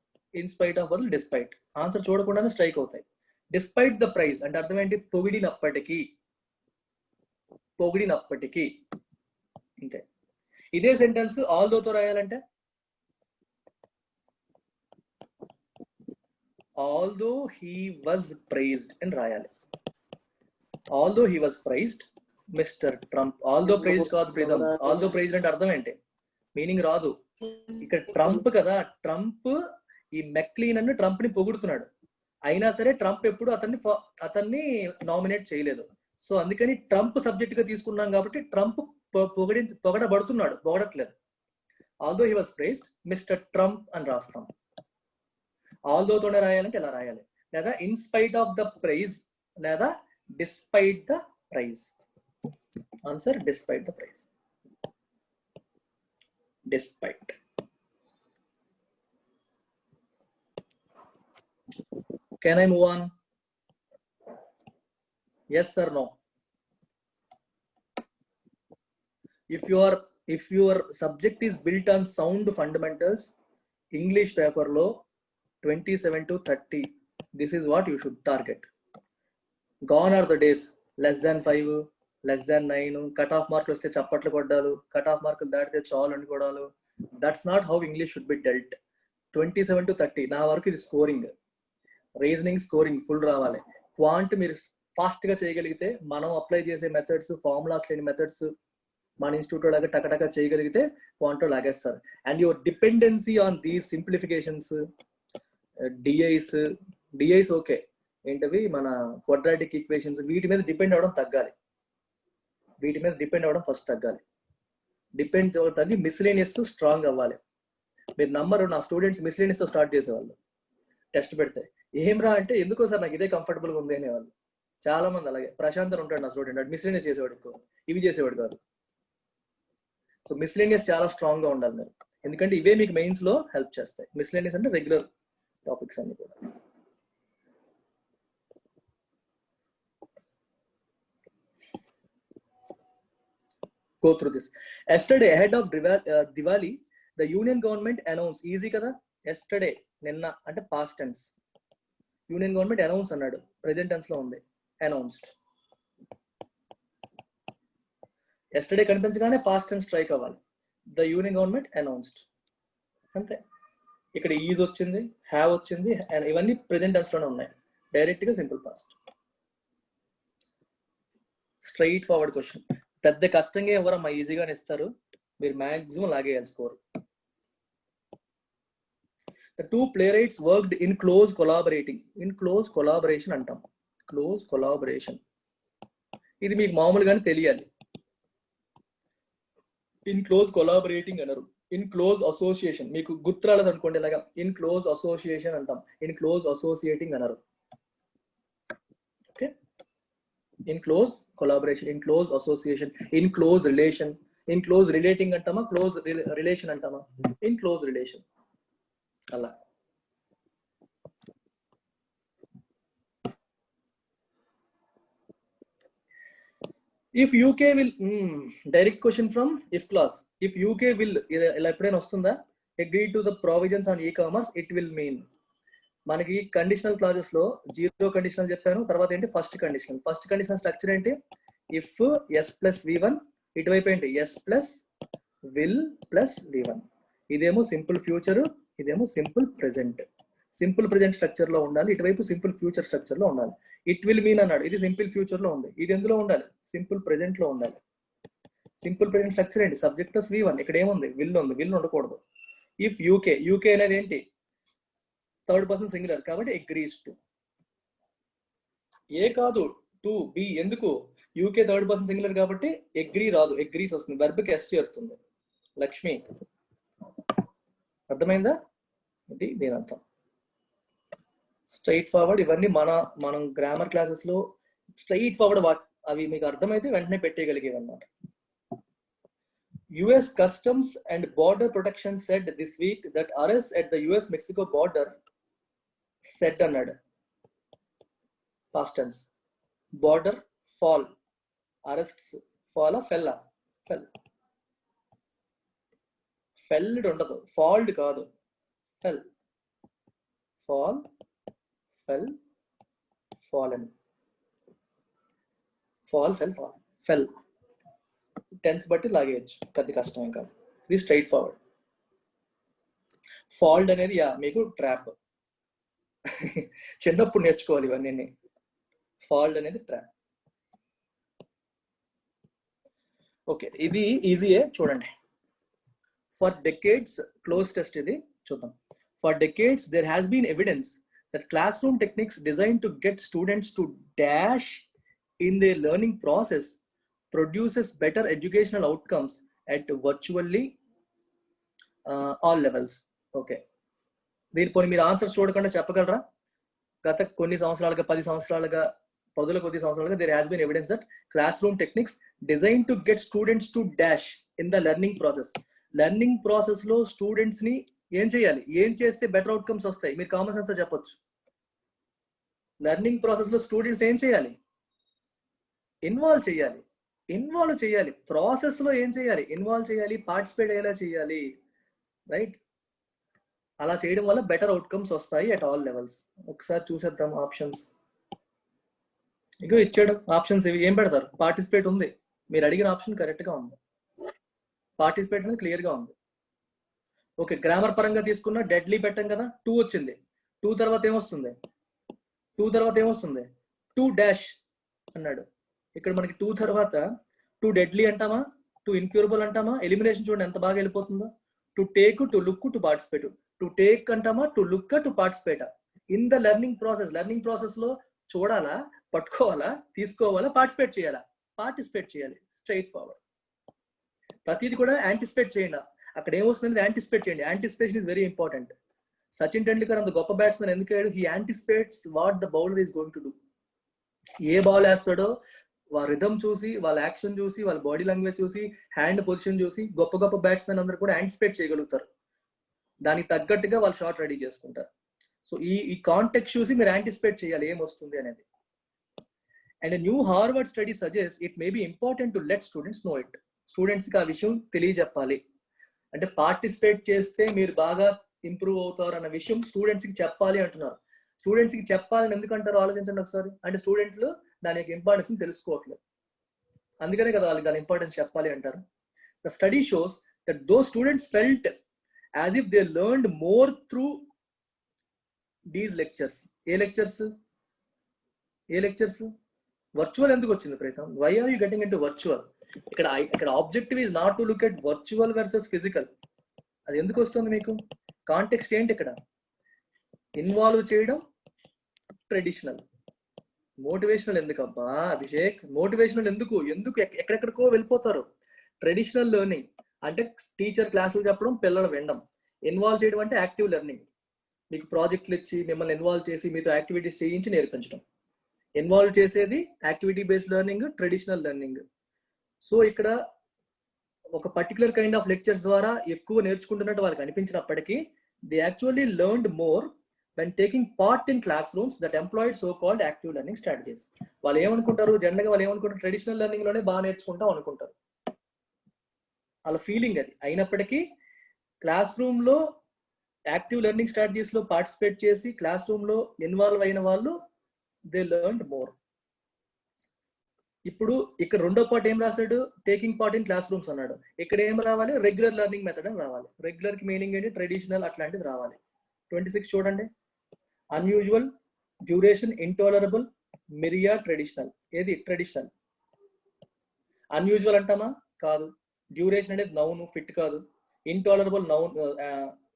ఇన్స్పైట్ ఆఫ్ బదులు డిస్పైట్. ఆన్సర్ చూడకుండానే స్ట్రైక్ అవుతాయి. డిస్పైట్ ద ప్రైజ్ అంటే అర్థం ఏంటి? పొగిడినప్పటికీ, పొగిడినప్పటికీ. ఇంతే. ఇదే సెంటెన్స్ ఆల్దోతో రాయాలంటే ఆల్దో హీ వాజ్ ప్రైజ్డ్ అని రాయాలి. Although he was praised mister Trump. Although prize కాదు ప్రీతం, ఆల్దో ప్రైజ్డ్ అంటే అర్థం ఏంటి? మీనింగ్ రాదు. ఇక్కడ ట్రంప్ కదా, ట్రంప్ ఈ మెక్లీన్ అನ್ನು ట్రంప్ ని పొగుడుతున్నాడు. అయినా సరే ట్రంప్ ఎప్పుడు అతన్ని నామినేట్ చేయలేదు. సో అందుకని ట్రంప్ సబ్జెక్ట్ గా తీసుకున్నాం కాబట్టి ట్రంప్ పొగడబడుతున్నాడు, పొగడట్లేదు. Although he was praised mister Trump అని రాస్తాం. ఆల్దోతోనే రాయాలంటే ఇలా రాయాలి, లేదా ఇన్స్పైట్ ఆఫ్ ద ప్రైజ్, లేదా despite the praise. Answer despite the praise. Despite. Can I move on? Yes or no? if your subject is built on sound fundamentals, English paper lo 27 to 30, this is what you should target. Gone are the days less than 5, less than 9, cut off mark వస్తే చప్పట్లు కొట్టాలు, cut off మార్కులు దాటితే చాలు అనుకోవడాలు. That's not how English should be dealt. 27 to 30 నా వరకు ఇది scoring. Reasoning scoring full రావాలి. క్వాంట్ మీరు ఫాస్ట్ గా చేయగలిగితే, మనం అప్లై చేసే మెథడ్స్ ఫార్ములాస్ లేని మెథడ్స్ మన ఇన్స్టిట్యూట్ లాగా టకటక చేయగలిగితే క్వాంటో లాగేస్తారు. And your dependency on these simplifications, DIs okay, ఏంటవి మన క్వాడ్రాటిక్ ఈక్వేషన్స్, వీటి మీద డిపెండ్ అవ్వడం తగ్గాలి. వీటి మీద డిపెండ్ అవ్వడం ఫస్ట్ తగ్గాలి. డిపెండ్ తగ్గి మిస్లేనియస్ స్ట్రాంగ్ అవ్వాలి. మీరు నమ్మరు, నా స్టూడెంట్స్ మిస్లేనియస్ తో స్టార్ట్ చేసేవాళ్ళు. టెస్ట్ పెడితే ఏం రా అంటే ఎందుకో సార్ నాకు ఇదే కంఫర్టబుల్గా ఉంది అనేవాళ్ళు. చాలా మంది అలాగే. ప్రశాంత్ ఉంటాడు నా స్టూడెంట్, అటు మిస్లేనియస్ చేసేవాడు, ఎక్కువ ఇవి చేసేవాడు కాదు. సో మిస్లేనియస్ చాలా స్ట్రాంగ్ గా ఉండాలి మీరు, ఎందుకంటే ఇవే మీకు మెయిన్స్ లో హెల్ప్ చేస్తాయి. మిస్లేనియస్ అంటే రెగ్యులర్ టాపిక్స్ అన్ని కూడా. Go through this. Yesterday, ahead of Diwali, the Union government announced, easy kada, yesterday, నిన్న అంటే past tense. Union government announce అన్నాడు, ప్రెజెంట్ టెన్స్ లో ఉంది అనౌన్స్డ్. ఎస్టర్డే కనిపించగానే పాస్ట్ టెన్స్ స్ట్రైక్ అవ్వాలి. ద యూనియన్ గవర్నమెంట్ అనౌన్స్డ్ అంతే. ఇక్కడ ఈజ్ వచ్చింది, హ్యావ్ వచ్చింది, ఇవన్నీ ప్రెజెంట్ టెన్స్ లోనే ఉన్నాయి. డైరెక్ట్ గా simple past. Straightforward question. పెద్ద కష్టంగా ఎవరమ్మా ఈజీగానే ఇస్తారు, మీరు మ్యాక్సిమం లాగేయాలి score. The two playwrights worked in close collaborating. In close collaboration అంటాం. Close collaboration. ఇది మీకు మామూలుగానే తెలియాలి. In close collaborating అనరు. In close association. మీకు గుర్తురాలేదు అనుకోండి ఇలాగా. In close association అంటాం. In close associating అనరు. Okay? In close collaboration. In close association. In close relation. In close relating అంటామా, close relation అంటామా? In close relation. అలా. If UK will, direct question from if clause. If UK will, ఇలా ఎప్పుడైనా వస్తుందా? Agree to the provisions on e-commerce, it will mean. మనకి conditional clauses లో zero conditional చెప్పాను, తర్వాత ఏంటి first conditional. First conditional structure ఏంటి? ఇఫ్ ఎస్ ప్లస్ v1, ఇటువైపు ఏంటి S plus will plus v1. ఇదేమో సింపుల్ ఫ్యూచర్, ఇదేమో simple present. Simple present structure లో ఉండాలి, ఇటువైపు సింపుల్ ఫ్యూచర్ స్ట్రక్చర్ లో ఉండాలి. ఇట్ విల్ మీన్ అన్నాడు, ఇది సింపుల్ ఫ్యూచర్ లో ఉంది. ఇది ఎందులో ఉండాలి? సింపుల్ ప్రెజెంట్ లో ఉండాలి. సింపుల్ ప్రెజెంట్ స్ట్రక్చర్ ఏంటి? Subject plus v1. ఇక్కడ ఏముంది? విల్ ఉంది, విల్ ఉండకూడదు. ఇఫ్ యూకే, యూకే అనేది ఏంటి? థర్డ్ పర్సన్ సింగులర్ కాబట్టి అగ్రీస్ టు. ఏ కాదు, టు బి. ఎందుకు? యూకే థర్డ్ పర్సన్ సింగులర్ కాబట్టి అగ్రీ రాదు, అగ్రీస్ వస్తుంది. వెర్బ్కి ఎస్ చేరుతుంది. లక్ష్మి, అర్థమైందా? ఇది దీని అర్థం. Straight forward. ఇవన్నీ మనం గ్రామర్ క్లాసెస్ లో స్ట్రైట్ ఫార్వర్డ్ అవి మీకు అర్థమైతే వెంటనే పెట్టేయగలిగేవి అన్నమాట. US Customs and Border Protection said this week that arrests at the US-Mexico border said అన్నాడు. Past tense. Border fall. Arrests fall fell. Fell. Felled ఉండదు, ఫాల్డ్ కాదు. ఫెల్. ఫాల్, ఫెల్, ఫాలెన్. ఫాల్, ఫెల్, fall, ఫెల్. Tense బట్టి లాగేయచ్చు, పెద్ద కష్టం కాదు. ఇది స్ట్రైట్ ఫార్వర్డ్. ఫాల్డ్ అనేది మీకు ట్రాప్. చిన్నప్పుడు నేర్చుకోవాలి ఇవన్నీ. ఫాల్డ్ అనేది ట్రాప్. ఓకే, ఇది ఈజీయే, చూడండి. ఫర్ డెకేడ్స్, క్లోజ్ టెస్ట్ ఇది చూద్దాం. For decades there has been evidence that classroom techniques designed to get students to dash in their learning process produces better educational outcomes at virtually all levels. Okay, దీనిపోయి మీరు answers చూడకుండా చెప్పగలరా? గత కొన్ని సంవత్సరాలుగా, 10 సంవత్సరాలుగా, కొద్ది సంవత్సరాలుగా there has been evidence that classroom techniques designed to get students to dash in the learning process. Learning process లో స్టూడెంట్స్ ని ఏం చేయాలి, ఏం చేస్తే బెటర్ అవుట్కమ్స్ వస్తాయి? మీరు కామన్ సెన్స్ చెప్పొచ్చు. లెర్నింగ్ ప్రాసెస్ లో స్టూడెంట్స్ ఏం చేయాలి? ఇన్వాల్వ్ చేయాలి. ఇన్వాల్వ్ చేయాలి, ప్రాసెస్ లో ఏం చేయాలి, ఇన్వాల్వ్ చేయాలి, పార్టిసిపేట్ అయ్యేలా చేయాలి, రైట్? అలా చేయడం వల్ల బెటర్ అవుట్కమ్స్ వస్తాయి అట్ ఆల్ లెవెల్స్. ఒకసారి చూసేద్దాం ఆప్షన్స్. ఇగో ఇచ్చాడు ఆప్షన్స్. ఇవి ఏం పెడతారు? పార్టిసిపేట్ ఉంది, మీరు అడిగిన ఆప్షన్ కరెక్ట్ గా ఉంది, పార్టిసిపేట్ అనేది క్లియర్ గా ఉంది. ఓకే, గ్రామర్ పరంగా తీసుకున్న డెడ్లీ పెట్టాం కదా, 2 వచ్చింది. 2 తర్వాత ఏమొస్తుంది? 2 తర్వాత ఏమొస్తుంది? 2 డాష్ అన్నాడు. ఇక్కడ మనకి 2 తర్వాత 2 డెడ్లీ అంటామా, 2 ఇన్క్యూరబుల్ అంటామా? ఎలిమినేషన్ చూడండి ఎంత బాగా వెళ్ళిపోతుందో. To take, to look, to participate. To take అంటామా, to look, to participate. In the learning process లో చూడాలా, పట్టుకోవాలా, తీసుకోవాలా, పార్టిసిపేట్ చేయాలా? పార్టిసిపేట్ చేయాలి, స్ట్రైట్ ఫార్వర్డ్. ప్రతిది కూడా యాంటిసిపేట్ చేయండి. అక్కడ ఏమొస్తుంది యాంటిసిపేట్ చేయండి. Anticipation is very important. Sachin Tendulkar అంత గొప్ప బ్యాట్స్మెన్ ఎందుకు అయ్యాడు? He anticipates what the bowler is going to do. ఏ బాల్ వేస్తాడో వాళ్ళ రిథమ్ చూసి, వాళ్ళ యాక్షన్ చూసి, వాళ్ళ బాడీ లాంగ్వేజ్ చూసి, హ్యాండ్ పొజిషన్ చూసి గొప్ప గొప్ప బ్యాట్స్మెన్ అందరూ కూడా యాంటిసిపేట్ చేయగలుగుతారు. దానికి తగ్గట్టుగా వాళ్ళు షాట్ రెడీ చేసుకుంటారు. సో ఈ కాంటెక్స్ట్ చూసి మీరు యాంటిసిపేట్ చేయాలి ఏమొస్తుంది అనేది. And new Harvard study suggest it may be important to let students know it. స్టూడెంట్స్కి ఆ విషయం తెలియజెప్పాలి. అంటే పార్టిసిపేట్ చేస్తే మీరు బాగా ఇంప్రూవ్ అవుతారు అన్న విషయం స్టూడెంట్స్కి చెప్పాలి అంటున్నారు. స్టూడెంట్స్కి చెప్పాలని ఎందుకంటారు ఆలోచించండి ఒకసారి. అంటే స్టూడెంట్లు దాని యొక్క ఇంపార్టెన్స్ తెలుసుకోవట్లేదు, అందుకనే కదా వాళ్ళకి దాని ఇంపార్టెన్స్ చెప్పాలి అంటారు. The study shows that though students felt as if they learned more through these lectures. ఏ లెక్చర్స్? వర్చువల్ ఎందుకు వచ్చింది Pritam? Why are you getting into virtual? ఇక్కడ objective is not to look at virtual versus physical. అది ఎందుకు వస్తుంది మీకు? Context ఏంటి ఇక్కడ? ఇన్వాల్వ్ చేయడం ట్రెడిషనల్. మోటివేషనల్ ఎందుకు అబ్బా అభిషేక్? మోటివేషనల్ ఎందుకు ఎక్కడెక్కడికో వెళ్ళిపోతారు. ట్రెడిషనల్ లెర్నింగ్ అంటే టీచర్ క్లాసులు చెప్పడం, పిల్లలు వినడం. ఇన్వాల్వ్ చేయడం అంటే యాక్టివ్ లెర్నింగ్. మీకు ప్రాజెక్టులు ఇచ్చి మిమ్మల్ని ఇన్వాల్వ్ చేసి మీతో యాక్టివిటీస్ చేయించి నేర్పించడం. ఇన్వాల్వ్ చేసేది activity based learning, traditional learning. So ఇక్కడ ఒక పర్టికులర్ కైండ్ ఆఫ్ లెక్చర్స్ ద్వారా ఎక్కువ నేర్చుకుంటున్నట్టు వాళ్ళకి అనిపించినప్పటికీ they actually learned more when taking part in classrooms that employed so-called active learning strategies. వాళ్ళు ఏమనుకుంటారు జనరల్గా? వాళ్ళు ఏమనుకుంటారు? ట్రెడిషనల్ లెర్నింగ్ లోనే బాగా నేర్చుకుంటాం అనుకుంటారు. వాళ్ళ ఫీలింగ్ అది. అయినప్పటికీ క్లాస్ రూమ్ లో యాక్టివ్ లెర్నింగ్ స్ట్రాటజీస్ లో పార్టిసిపేట్ చేసి క్లాస్ రూమ్ లో ఇన్వాల్వ్ అయిన వాళ్ళు దే లెర్న్డ్ మోర్. ఇప్పుడు ఇక్కడ రెండో పార్ట్ ఏం రాశాడు? Taking part in class rooms అన్నాడు. ఇక్కడ ఏం రావాలి? రెగ్యులర్ లెర్నింగ్ మెథడ్ అని రావాలి. రెగ్యులర్ కి మీనింగ్ ఏంటి? ట్రెడిషనల్ అట్లాంటిది రావాలి. 26 చూడండి. అన్యూజువల్, డ్యూరేషన్, ఇంటాలరబుల్, మిరియా, ట్రెడిషనల్. ఏది ట్రెడిషనల్? అన్యూజువల్ అంటామా? కాదు. డ్యూరేషన్ అనేది నౌన్, ఫిట్ కాదు. ఇంటాలరబుల్ నౌన్,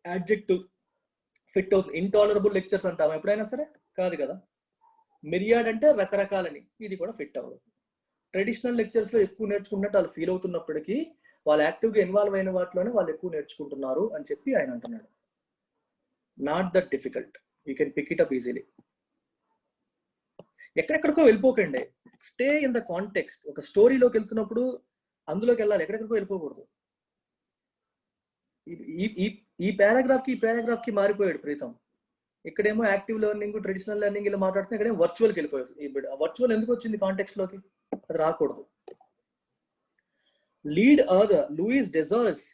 యాడ్జెక్టివ్, ఫిట్ అవుతుంది. ఇంటాలరబుల్ లెక్చర్స్ అంటామా ఎప్పుడైనా సరే? కాదు కదా. మిరియాడ్ అంటే రకరకాలని, ఇది కూడా ఫిట్ అవ్వదు. ట్రెడిషనల్ లెక్చర్స్ లో ఎక్కువ నేర్చుకున్నట్టు వాళ్ళు ఫీల్ అవుతున్నప్పటికీ వాళ్ళు యాక్టివ్గా ఇన్వాల్వ్ అయిన వాటిలోనే వాళ్ళు ఎక్కువ నేర్చుకుంటున్నారు అని చెప్పి ఆయన అంటున్నాడు. Not that difficult, you can pick it up easily. ఎక్కడెక్కడికో వెళ్ళిపోకండి, స్టే ఇన్ ద కాంటెక్స్ట్. ఒక స్టోరీలోకి వెళ్తున్నప్పుడు అందులోకి వెళ్ళాలి, ఎక్కడెక్కడికో వెళ్ళిపోకూడదు. ఈ పారాగ్రాఫ్ కి మారిపోయాడు ప్రీతం. ఇక్కడేమో యాక్టివ్ లెర్నింగ్, ట్రెడిషనల్ లెర్నింగ్ ఇలా మాట్లాడుతున్నా, ఇక్కడేమో వర్చువల్కి వెళ్ళిపోయాడు. ఇప్పుడు వర్చువల్ ఎందుకు వచ్చింది కాంటెక్స్ట్ లోకి? అది రాకూడదు. Lead author Louis Deslauriers,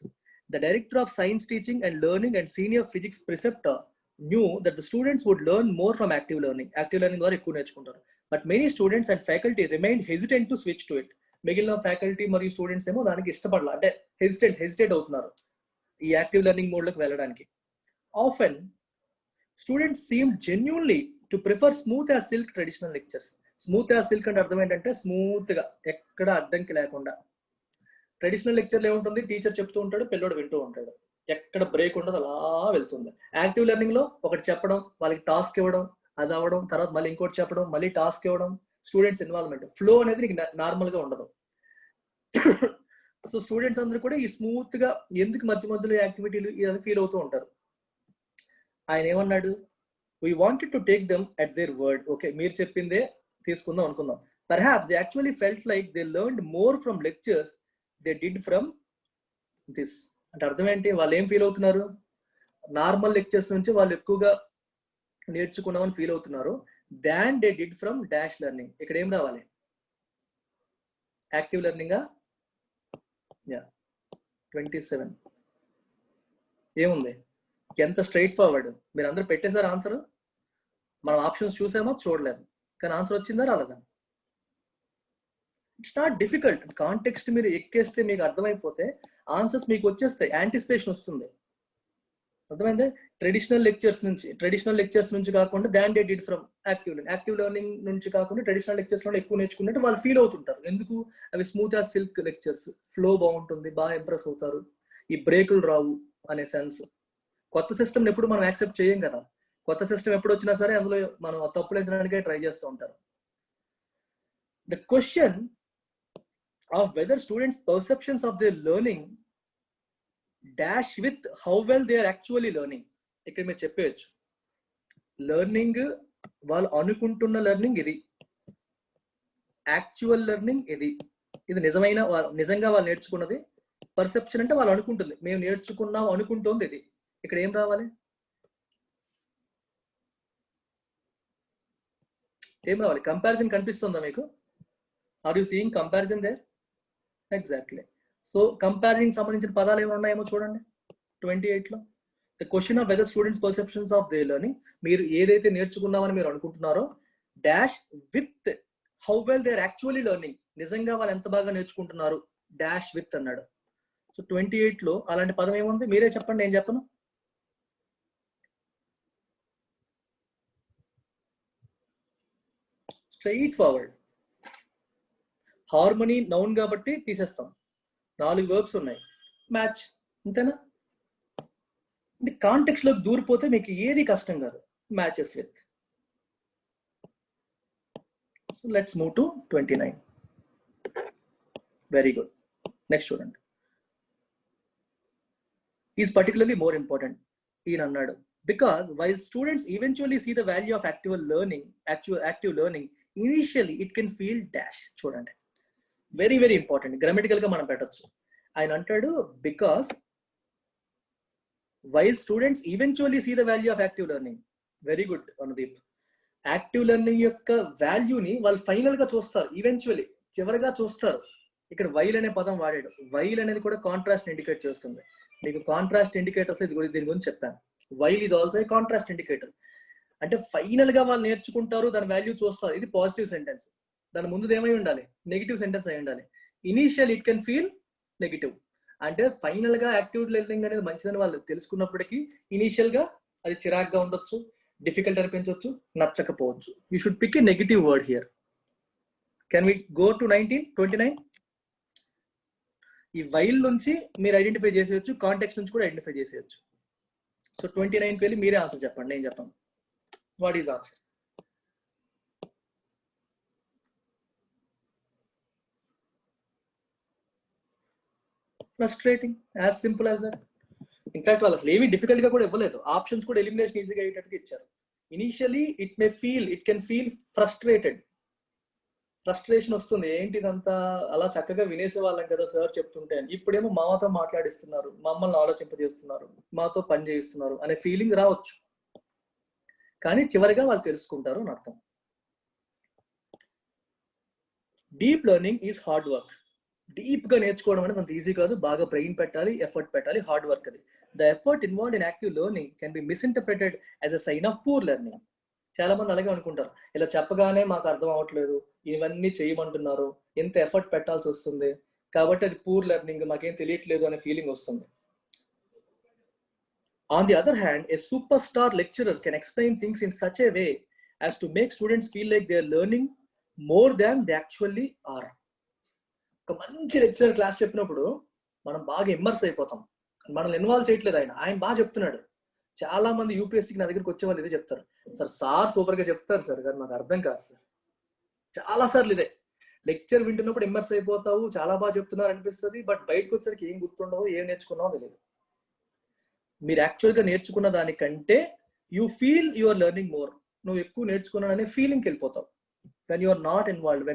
the director of science teaching and learning and senior physics preceptor, knew that the students would learn more from active learning. Active learning ద్వారా ఎక్కువ నేర్చుకుంటారు. But many students and faculty remained hesitant to switch to it. మిగిలిన faculty మరియు students ఏమో దానికి ఇష్టపడాల, అంటే hesitate అవుతున్నారు ఈ యాక్టివ్ లెర్నింగ్ మోడ్ లోకి వెళ్ళడానికి. Often students seemed genuinely to prefer smooth as silk traditional lectures. Smooth as silk అంటే అర్థం ఏంటంటే స్మూత్ గా, ఎక్కడ అడ్డంకి లేకుండా. ట్రెడిషనల్ లెక్చర్లో ఏముంటుంది? టీచర్ చెప్తూ ఉంటాడు, పిల్లోడు వింటూ ఉంటాడు, ఎక్కడ బ్రేక్ ఉండదు, అలా వెళ్తుంది. యాక్టివ్ లెర్నింగ్ లో ఒకటి చెప్పడం, వాళ్ళకి టాస్క్ ఇవ్వడం, అది అవ్వడం, తర్వాత మళ్ళీ ఇంకోటి చెప్పడం, మళ్ళీ టాస్క్ ఇవ్వడం, స్టూడెంట్స్ ఇన్వాల్వ్మెంట్, ఫ్లో అనేది నీకు నార్మల్ గా ఉండదు. సో స్టూడెంట్స్ అందరూ కూడా ఈ స్మూత్ గా ఎందుకు మధ్యలో యాక్టివిటీలు ఇవన్నీ ఫీల్ అవుతూ ఉంటారు. ఆయన ఏమన్నాడు? We wanted to take them at their word. Okay, మీరు చెప్పిందే తీసుకుందాం అనుకుందాం. Perhaps they actually felt like they learned more from lectures they did from this. అంటే అర్థం ఏంటి? వాళ్ళు ఏం ఫీల్ అవుతున్నారు? నార్మల్ లెక్చర్స్ నుంచి వాళ్ళు ఎక్కువగా నేర్చుకున్నామని ఫీల్ అవుతున్నారు. Than they did from dash learning. ఇక్కడ ఏం రావాలి? యాక్టివ్ లెర్నింగా? యా 27. ఏముంది? ఎంత స్ట్రైట్ ఫార్వర్డ్. మీరు అందరూ పెట్టేశారు ఆన్సర్. మనం ఆప్షన్స్ చూసామో చూడలేదు, కానీ ఆన్సర్ వచ్చిందా రాలేదా? It's not difficult. కాంటెక్స్ట్ మీరు ఎక్కేస్తే మీకు అర్థమైపోతే ఆన్సర్స్ మీకు వచ్చేస్తాయి, యాంటిసిపేషన్ వస్తుంది. అర్థమైందే? ట్రెడిషనల్ లెక్చర్స్ నుంచి కాకుండా than they did from active learning నుంచి కాకుండా ట్రెడిషనల్ లెక్చర్స్ లో ఎక్కువ నేర్చుకున్నట్టు వాళ్ళు ఫీల్ అవుతుంటారు. ఎందుకు? అవి smooth as silk lectures, flow బాగుంటుంది, బాగా ఇంప్రెస్ అవుతారు, ఈ బ్రేకులు రావు అనే సెన్స్. కొత్త సిస్టమ్ ఎప్పుడు మనం యాక్సెప్ట్ చేయం కదా. కొత్త సిస్టమ్ ఎప్పుడు వచ్చినా సరే అందులో మనం తప్పులు ఎంచడానికే ట్రై చేస్తూ ఉంటారు. The question of whether students perceptions of their learning dash with how well they are actually learning. ఇక్కడ మీరు చెప్పేయచ్చు, లెర్నింగ్ వాళ్ళు అనుకుంటున్న లెర్నింగ్ ఇది, యాక్చువల్ లెర్నింగ్ ఇది, ఇది నిజంగా వాళ్ళు నేర్చుకున్నది. పర్సెప్షన్ అంటే వాళ్ళు అనుకుంటుంది, మేము నేర్చుకున్నాం అనుకుంటోంది ఇది. ఇక్కడ ఏం రావాలి? ఏం రావాలి? కంపారిజన్ కనిపిస్తుందా మీకు? Are you seeing comparison there? Exactly. So comparison సంబంధించిన పదాలు ఏమైనా ఉన్నాయేమో చూడండి 28లో. The question of whether students perceptions of their learning, మీరు ఏదైతే నేర్చుకున్నామని మీరు అనుకుంటున్నారో dash with how well they are actually learning, నిజంగా వాళ్ళు ఎంత బాగా నేర్చుకుంటున్నారు, డాష్ విత్ అన్నాడు. సో 28లో అలాంటి పదం ఏముంది? మీరే చెప్పండి, నేను చెప్పను. Straight forward. హార్మనీ నౌన్ కాబట్టి తీసేస్తాం, 4 వర్బ్స్ ఉన్నాయి, మ్యాచ్, అంతేనా? అంటే కాంటెక్స్ట్ లోకి దూరిపోతే మీకు ఏది కష్టం కాదు, matches with. So let's move to 29. Very good. Next చూడండి. Is particularly more important. ఈయన అన్నాడు, because while students eventually see the value of active learning initially it can feel dash. చూడండి, వెరీ వెరీ ఇంపార్టెంట్. గ్రామటికల్ గా మనం పెట్టచ్చు. ఆయన అంటాడు, because while students eventually see the value of active learning. Very good Anudeep. Active learning యొక్క వాల్యూని వాళ్ళు final గా చూస్తారు, ఈవెన్చువల్లీ చివరిగా చూస్తారు. ఇక్కడ వైల్ అనే పదం వాడాడు. వైల్ అనేది కూడా కాంట్రాస్ట్ ఇండికేట్ చేస్తుంది. మీకు కాంట్రాస్ట్ ఇండికేటర్స్ దీని గురించి చెప్పాను. While is also a contrast indicator. అంటే ఫైనల్ గా వాళ్ళు నేర్చుకుంటారు, దాని వాల్యూ చూస్తారు. ఇది పాజిటివ్ సెంటెన్స్. దాని ముందు ఏమై ఉండాలి? నెగిటివ్ సెంటెన్స్ అయి ఉండాలి. Initial it can feel negative. అంటే ఫైనల్ గా యాక్టివ్ లెర్నింగ్ అనేది మంచిదని వాళ్ళు తెలుసుకున్నప్పటికీ ఇనీషియల్ గా అది చిరాగ్గా ఉండొచ్చు, డిఫికల్ట్ అనిపించవచ్చు, నచ్చకపోవచ్చు. You should pick a negative word here. Can we go to 29? ఈ వైల్ నుంచి మీరు ఐడెంటిఫై చేసేయచ్చు, కాంటెక్స్ట్ నుంచి కూడా ఐడెంటిఫై చేసేయచ్చు. సో 29కి వెళ్ళి మీరే ఆన్సర్ చెప్పండి, నేను చెప్పాను. What is answer? Frustrating, as simple as that. In fact వాళ్ళు అసలు ఏమీ డిఫికల్ట్ గా కూడా ఇవ్వలేదు, ఆప్షన్స్ కూడా ఎలిమినేషన్ ఈజీగా అయ్యేటట్టుగా ఇచ్చారు. Initially it can feel frustrated. Frustration వస్తుంది, ఏంటి ఇదంతా, అలా చక్కగా వినేసే వాళ్ళం కదా సార్ చెప్తుంటే, ఇప్పుడేమో మాతో మాట్లాడిస్తున్నారు, మమ్మల్ని ఆలోచింపజేస్తున్నారు, మాతో పని చేయిస్తున్నారు అనే ఫీలింగ్ రావచ్చు. కానీ చివరిగా వాళ్ళు తెలుసుకుంటారు అని అర్థం. Deep learning is hard work. Deep గా నేర్చుకోవడం అనేది అంత ఈజీ కాదు, బాగా బ్రెయిన్ పెట్టాలి, ఎఫర్ట్ పెట్టాలి, హార్డ్ వర్క్ అది. The effort involved in active learning can be misinterpreted as a sign of poor learning. చాలా మంది అలాగే అనుకుంటారు, ఇలా చెప్పగానే మాకు అర్థం అవ్వట్లేదు, ఇవన్నీ చేయమంటున్నారు, ఎంత ఎఫర్ట్ పెట్టాల్సి వస్తుంది, కాబట్టి అది పూర్ లెర్నింగ్, మాకేం తెలియట్లేదు అనే ఫీలింగ్ వస్తుంది. On the other hand, a superstar lecturer can explain things in such a way as to make students feel like they are learning more than they actually are. ఒక మంచి lecturer class చెప్పినప్పుడు మనం బాగా immerse అయిపోతాం, మనల్ని involve చేయట్లేదు ఆయన బాగా చెప్తున్నాడు. చాలా మంది యూపీఎస్సీకి నా దగ్గరికి వచ్చే వాళ్ళు ఇదే చెప్తారు, సార్ సూపర్ గా చెప్తారు సార్, కానీ నాకు అర్థం కాదు సార్. చాలా సార్లు ఇదే, లెక్చర్ వింటున్నప్పుడు ఇమ్మర్స్ అయిపోతావు, చాలా బాగా చెప్తున్నారు అనిపిస్తుంది, బట్ బయటకు వచ్చేసరికి ఏం గుర్తుండవు, ఏం నేర్చుకున్నావో తెలియదు. మీరు యాక్చువల్గా నేర్చుకున్న దానికంటే you feel you are learning more, నువ్వు ఎక్కువ నేర్చుకున్నావు అనే ఫీలింగ్కి వెళ్ళిపోతావు. When you are not involved,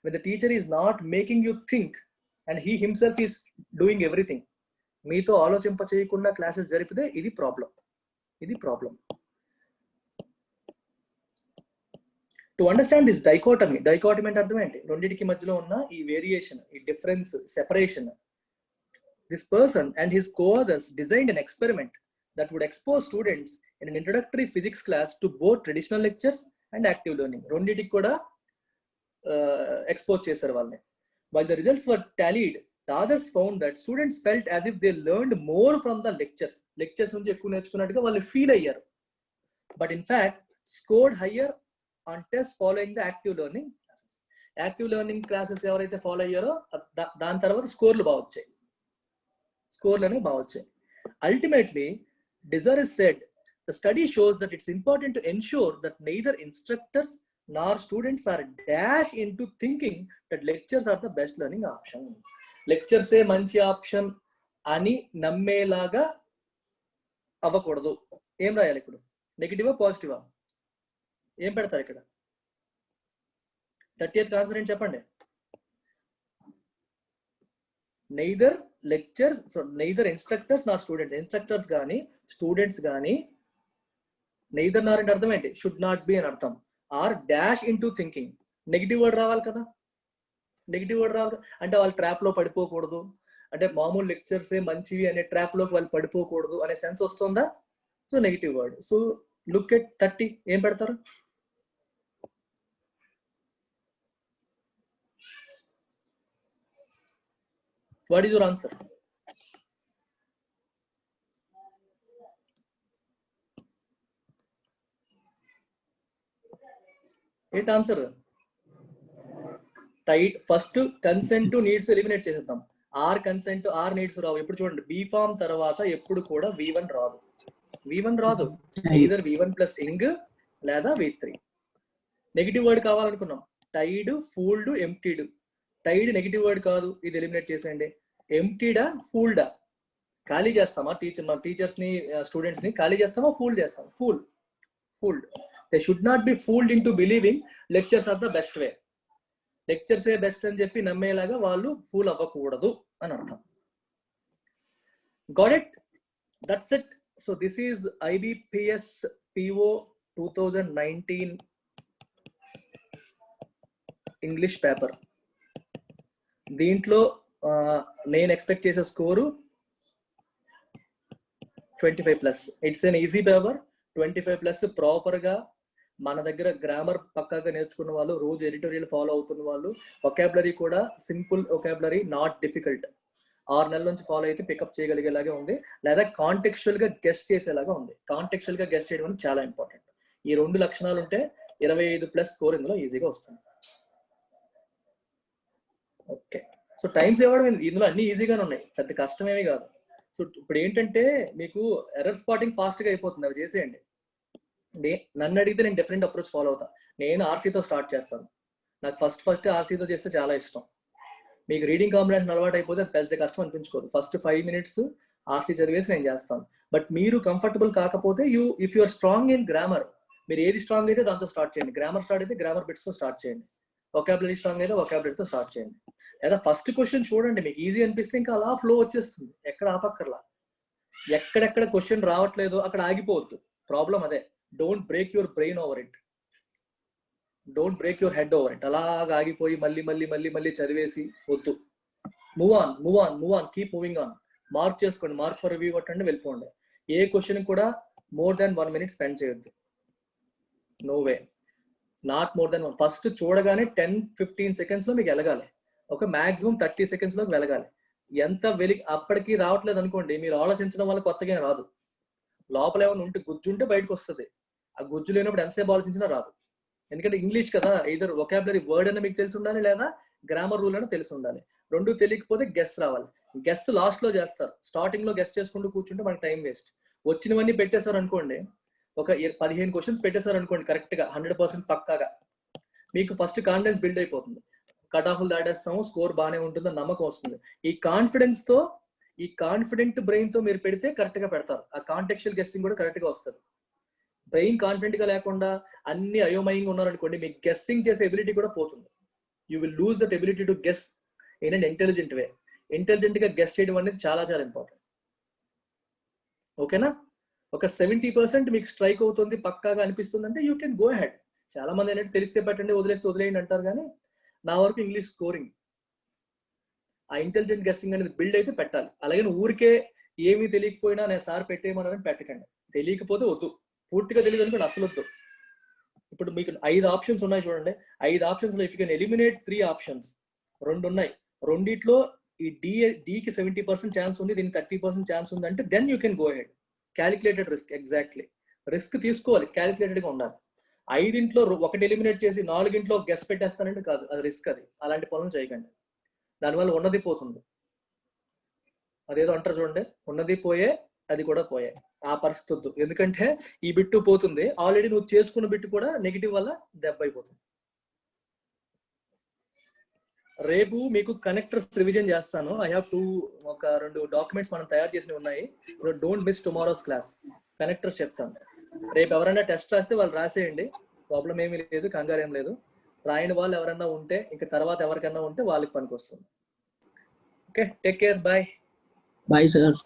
when the teacher is not making you think and he himself is doing everything, మీతో ఆలోచింప చేయకుండా క్లాసెస్ జరిపితే ఇది problem. To understand this dichotomy అంటే అర్థం ఏంటి? రెండింటికి మధ్యలో ఉన్న ఈ వేరియేషన్, ఈ difference, separation. This person and his co-authors designed an experiment that would expose students in an introductory physics class to both traditional lectures and active learning. రెండింటికి కూడా ఎక్స్పోజ్ చేశారు వాళ్ళని. While the results were tallied, the authors found that students felt as if they learned more from the lectures. Lectures నుంచి ఎక్కువ నేర్చుకున్నట్టుగా వాళ్ళు feel అయ్యారు. But in fact, scored higher on tests following the active learning classes. Active learning classes ఎవరైతే follow అయ్యారో దాని తర్వాత స్కోర్లు బాగా వచ్చాయి. Ultimately, Desarez said, the study shows that it's important to ensure that neither instructors nor students are dash into thinking that lectures are the best learning option. Lectures ఏ మంచి option అని నమ్మేలాగా అవ్వకూడదు. ఏం రాయాలి ఇప్పుడు? నెగిటివా పాజిటివా? ఏం పెడతారు ఇక్కడ? 30th ఆన్సర్ ఏంటి చెప్పండి? Neither lectures, so neither instructors నార్ స్టూడెంట్స్. ఇన్స్ట్రక్టర్స్ కానీ స్టూడెంట్స్ కానీ, నెయిదర్ నార్ అంటే అర్థం ఏంటి? షుడ్ నాట్ బి అని అర్థం. Are dash into thinking. Negative word రావాలి కదా, నెగిటివ్ వర్డ్ రావాలి అంటే వాళ్ళు ట్రాప్ లో పడిపోకూడదు, అంటే మామూలు లెక్చర్సే మంచివి అనే ట్రాప్ లోకి వాళ్ళు పడిపోకూడదు అనే సెన్స్ వస్తుందా? So negative word. So look at 30. ఏం పెడతారు? What is your answer? ఏంటి answer? Tight. First consent to needs eliminate చేసేద్దాం. ఆర్ కన్సెంట్, ఆర్ నీడ్స్ రావు. ఎప్పుడు చూడండి, బీ ఫామ్ తర్వాత ఎప్పుడు కూడా V1 రాదు. V1 రాదు. either V1 ప్లస్ ఇంగ్ లేదా V3. నెగిటివ్ వర్డ్ కావాలనుకున్నాం. Tied, fooled, emptied. Tied negative word కాదు, ఇది ఎలిమినేట్ చేసేయండి. ఎంప్టీడా, ఫూల్డా? ఖాళీ చేస్తామా? మన టీచర్స్ ని, స్టూడెంట్స్ ని ఖాళీ చేస్తామా, ఫూల్ చేస్తాం? Fooled. They should not be fooled in to believing lectures are the best way. Lectures ఏ బెస్ట్ అని చెప్పి నమ్మేలాగా వాళ్ళు ఫూల్ అవ్వకూడదు అని అర్థం. Got it? That's it. So this is IBPS PO 2019 English paper. దీంట్లో నేను ఎక్స్పెక్ట్ చేసే స్కోరు 25+. It's an easy paper. 25+. Proper గా మన దగ్గర గ్రామర్ పక్కాగా నేర్చుకున్న వాళ్ళు, రోజు ఎడిటోరియల్ ఫాలో అవుతున్న వాళ్ళు, వొకాబులరీ కూడా సింపుల్ వొకాబులరీ, నాట్ డిఫికల్ట్. 6 నెలల నుంచి ఫాలో అయితే పికప్ చేయగలిగేలాగా ఉంది, లేదా కాంటెక్చువల్ గా గెస్ట్ చేసేలాగా ఉంది. కాంటెక్చువల్ గా గెస్ట్ చేయడం చాలా ఇంపార్టెంట్. ఈ 2 లక్షణాలు ఉంటే 25+ స్కోర్ ఇందులో ఈజీగా వస్తుంది. ఓకే, సో టైమ్స్ ఇవ్వడం ఇందులో అన్ని ఈజీగానే ఉన్నాయి, పెద్ద కష్టమేమీ కాదు. సో ఇప్పుడు ఏంటంటే మీకు ఎర్రర్ స్పాటింగ్ ఫాస్ట్ గా అయిపోతుంది, అవి చేసేయండి. నన్ను అడిగితే నేను డిఫరెంట్ అప్రోచ్ ఫాలో అవుతా. నేను ఆర్సీతో స్టార్ట్ చేస్తాను. నాకు ఫస్ట్ ఆర్సీతో చేస్తే చాలా ఇష్టం. మీకు రీడింగ్ కాంప్రహెన్షన్ అలవాటు అయిపోతే అది పెద్ద కష్టం అనిపించుకోదు. ఫస్ట్ 5 minutes ఆర్సీ చదివేసి నేను చేస్తాను. బట్ మీరు కంఫర్టబుల్ కాకపోతే if you are strong in grammar, మీరు ఏది స్ట్రాంగ్ అయితే దాంతో స్టార్ట్ చేయండి. గ్రామర్ స్టార్ట్ అయితే గ్రామర్ బిట్స్ తో స్టార్ట్ చేయండి. వొకాబులరీ స్ట్రాంగ్ అయితే వొకాబులరీతో స్టార్ట్ చేయండి. లేదా ఫస్ట్ క్వశ్చన్ చూడండి, మీకు ఈజీ అనిపిస్తే ఇంకా అలా ఫ్లో వచ్చేస్తుంది, ఎక్కడ ఆపక్కర్లా. ఎక్కడెక్కడ క్వశ్చన్ రావట్లేదు అక్కడ ఆగిపోవద్దు. ప్రాబ్లం అదే. Don't break your brain over it, don't break your head over it. అలాగా ఆగిపోయి మళ్ళీ చదివేసి వద్దు. Move on, keep moving on. Mark చేసుకోండి, మార్క్ ఫర్ రివ్యూ కొట్టండి, వెళ్ళిపోండి. ఏ క్వశ్చన్ కూడా మోర్ దాన్ 1 minute స్పెండ్ చేయొద్దు. No way, not more than 1. First చూడగానే 10-15 seconds లో మీకు వెళ్ళగాలి. ఒక మాక్సిమం 30 seconds లోకి వెళ్ళగాలి. ఎంత అప్పటికి రావట్లేదు అనుకోండి, మీరు ఆలోచించడం వల్ల కొత్తగా రాదు. లోపల ఏమైనా ఉంటే గుజ్జు ఉంటే బయటకు వస్తుంది. ఆ గుజ్జు లేనప్పుడు ఎంతసేపు ఆలోచించినా రాదు. ఎందుకంటే ఇంగ్లీష్ కదా, ఇదర్ వొకాబులరీ వర్డ్ అయినా మీకు తెలిసి ఉండాలి, లేదా గ్రామర్ రూల్ అయినా తెలిసి ఉండాలి. 2 తెలియకపోతే గెస్ రావాలి. గెస్ లాస్ట్ లో చేస్తారు, స్టార్టింగ్ లో గెస్ చేసుకుంటూ కూర్చుంటే మనకి టైం వేస్ట్. వచ్చినవన్నీ పెట్టేశారు అనుకోండి, ఒక 15 questions పెట్టేశారు అనుకోండి కరెక్ట్ గా 100% పక్కాగా, మీకు ఫస్ట్ కాన్ఫిడెన్స్ బిల్డ్ అయిపోతుంది. కట్ ఆఫ్లు దాటేస్తాము, స్కోర్ బాగానే ఉంటుందని నమ్మకం వస్తుంది. ఈ కాన్ఫిడెన్స్ తో, ఈ కాన్ఫిడెంట్ బ్రెయిన్ తో మీరు పెడితే కరెక్ట్ గా పెడతారు. ఆ కాంటెక్చువల్ గెస్సింగ్ కూడా కరెక్ట్ గా వస్తుంది. బ్రెయిన్ కాన్ఫిడెంట్ గా లేకుండా అన్ని అయోమయంగా ఉన్నారనుకోండి, మీకు గెస్సింగ్ చేసే ఎబిలిటీ కూడా పోతుంది. You will lose that ability to guess in and intelligent way. Intelligent గా గెస్ చేయడం అనేది చాలా చాలా ఇంపార్టెంట్. ఓకేనా? ఒక 70% మీకు స్ట్రైక్ అవుతుంది పక్కాగా అనిపిస్తుంది అంటే యూ కెన్ గో హెడ్. చాలా మంది ఏంటంటే తెలిస్తే పెట్టండి, వదిలేస్తే వదిలేయండి అంటారు. కానీ నా వరకు ఇంగ్లీష్ స్కోరింగ్, ఆ ఇంటెలిజెంట్ గెస్సింగ్ అనేది బిల్డ్ అయితే పెట్టాలి. అలాగే ఊరికే ఏమీ తెలియకపోయినా నేను సార్ పెట్టేయమని పెట్టకండి. తెలియకపోతే వద్దు, పూర్తిగా తెలియదు అనుకోండి అసలు వద్దు. ఇప్పుడు మీకు 5 ఆప్షన్స్ ఉన్నాయి చూడండి, 5 ఆప్షన్స్ లో if you can eliminate 3 options, 2 ఉన్నాయి, రెండిట్లో ఈ కి 70% ఛాన్స్ ఉంది, దీనికి 30% ఛాన్స్ ఉంది అంటే then you can go ahead. Calculated risk, exactly risk తీసుకోవాలి, క్యాలిక్యులేటెడ్ గా ఉండాలి. 5 ఒకటి ఎలిమినేట్ చేసి 4 గెస్ పెట్టేస్తానంటే కాదు, అది రిస్క్. అది అలాంటి పనులు చేయకండి, దానివల్ల ఉన్నది పోతుంది. అదేదో అంటారు చూడండి, ఉన్నది పోయే అది కూడా పోయే, ఆ పరిస్థితి వద్దు. ఎందుకంటే ఈ బిట్టు పోతుంది, ఆల్రెడీ నువ్వు చేసుకున్న బిట్టు కూడా నెగిటివ్ వల్ల దెబ్బ అయిపోతుంది. రేపు మీకు కనెక్టర్స్ రివిజన్ చేస్తాను. ఐ హావ్ 2 డాక్యుమెంట్స్ మనం తయారు చేసినవి ఉన్నాయి. Don't miss tomorrow's class. Connectors చెప్తాను. రేపు ఎవరైనా టెస్ట్ రాస్తే వాళ్ళు రాసేయండి, ప్రాబ్లం ఏమీ లేదు, కంగారు ఏం లేదు. రాయని వాళ్ళు ఎవరైనా ఉంటే ఇంకా తర్వాత ఎవరికైనా ఉంటే వాళ్ళకి పనికి వస్తుంది. Okay, take care, bye. Bye sir.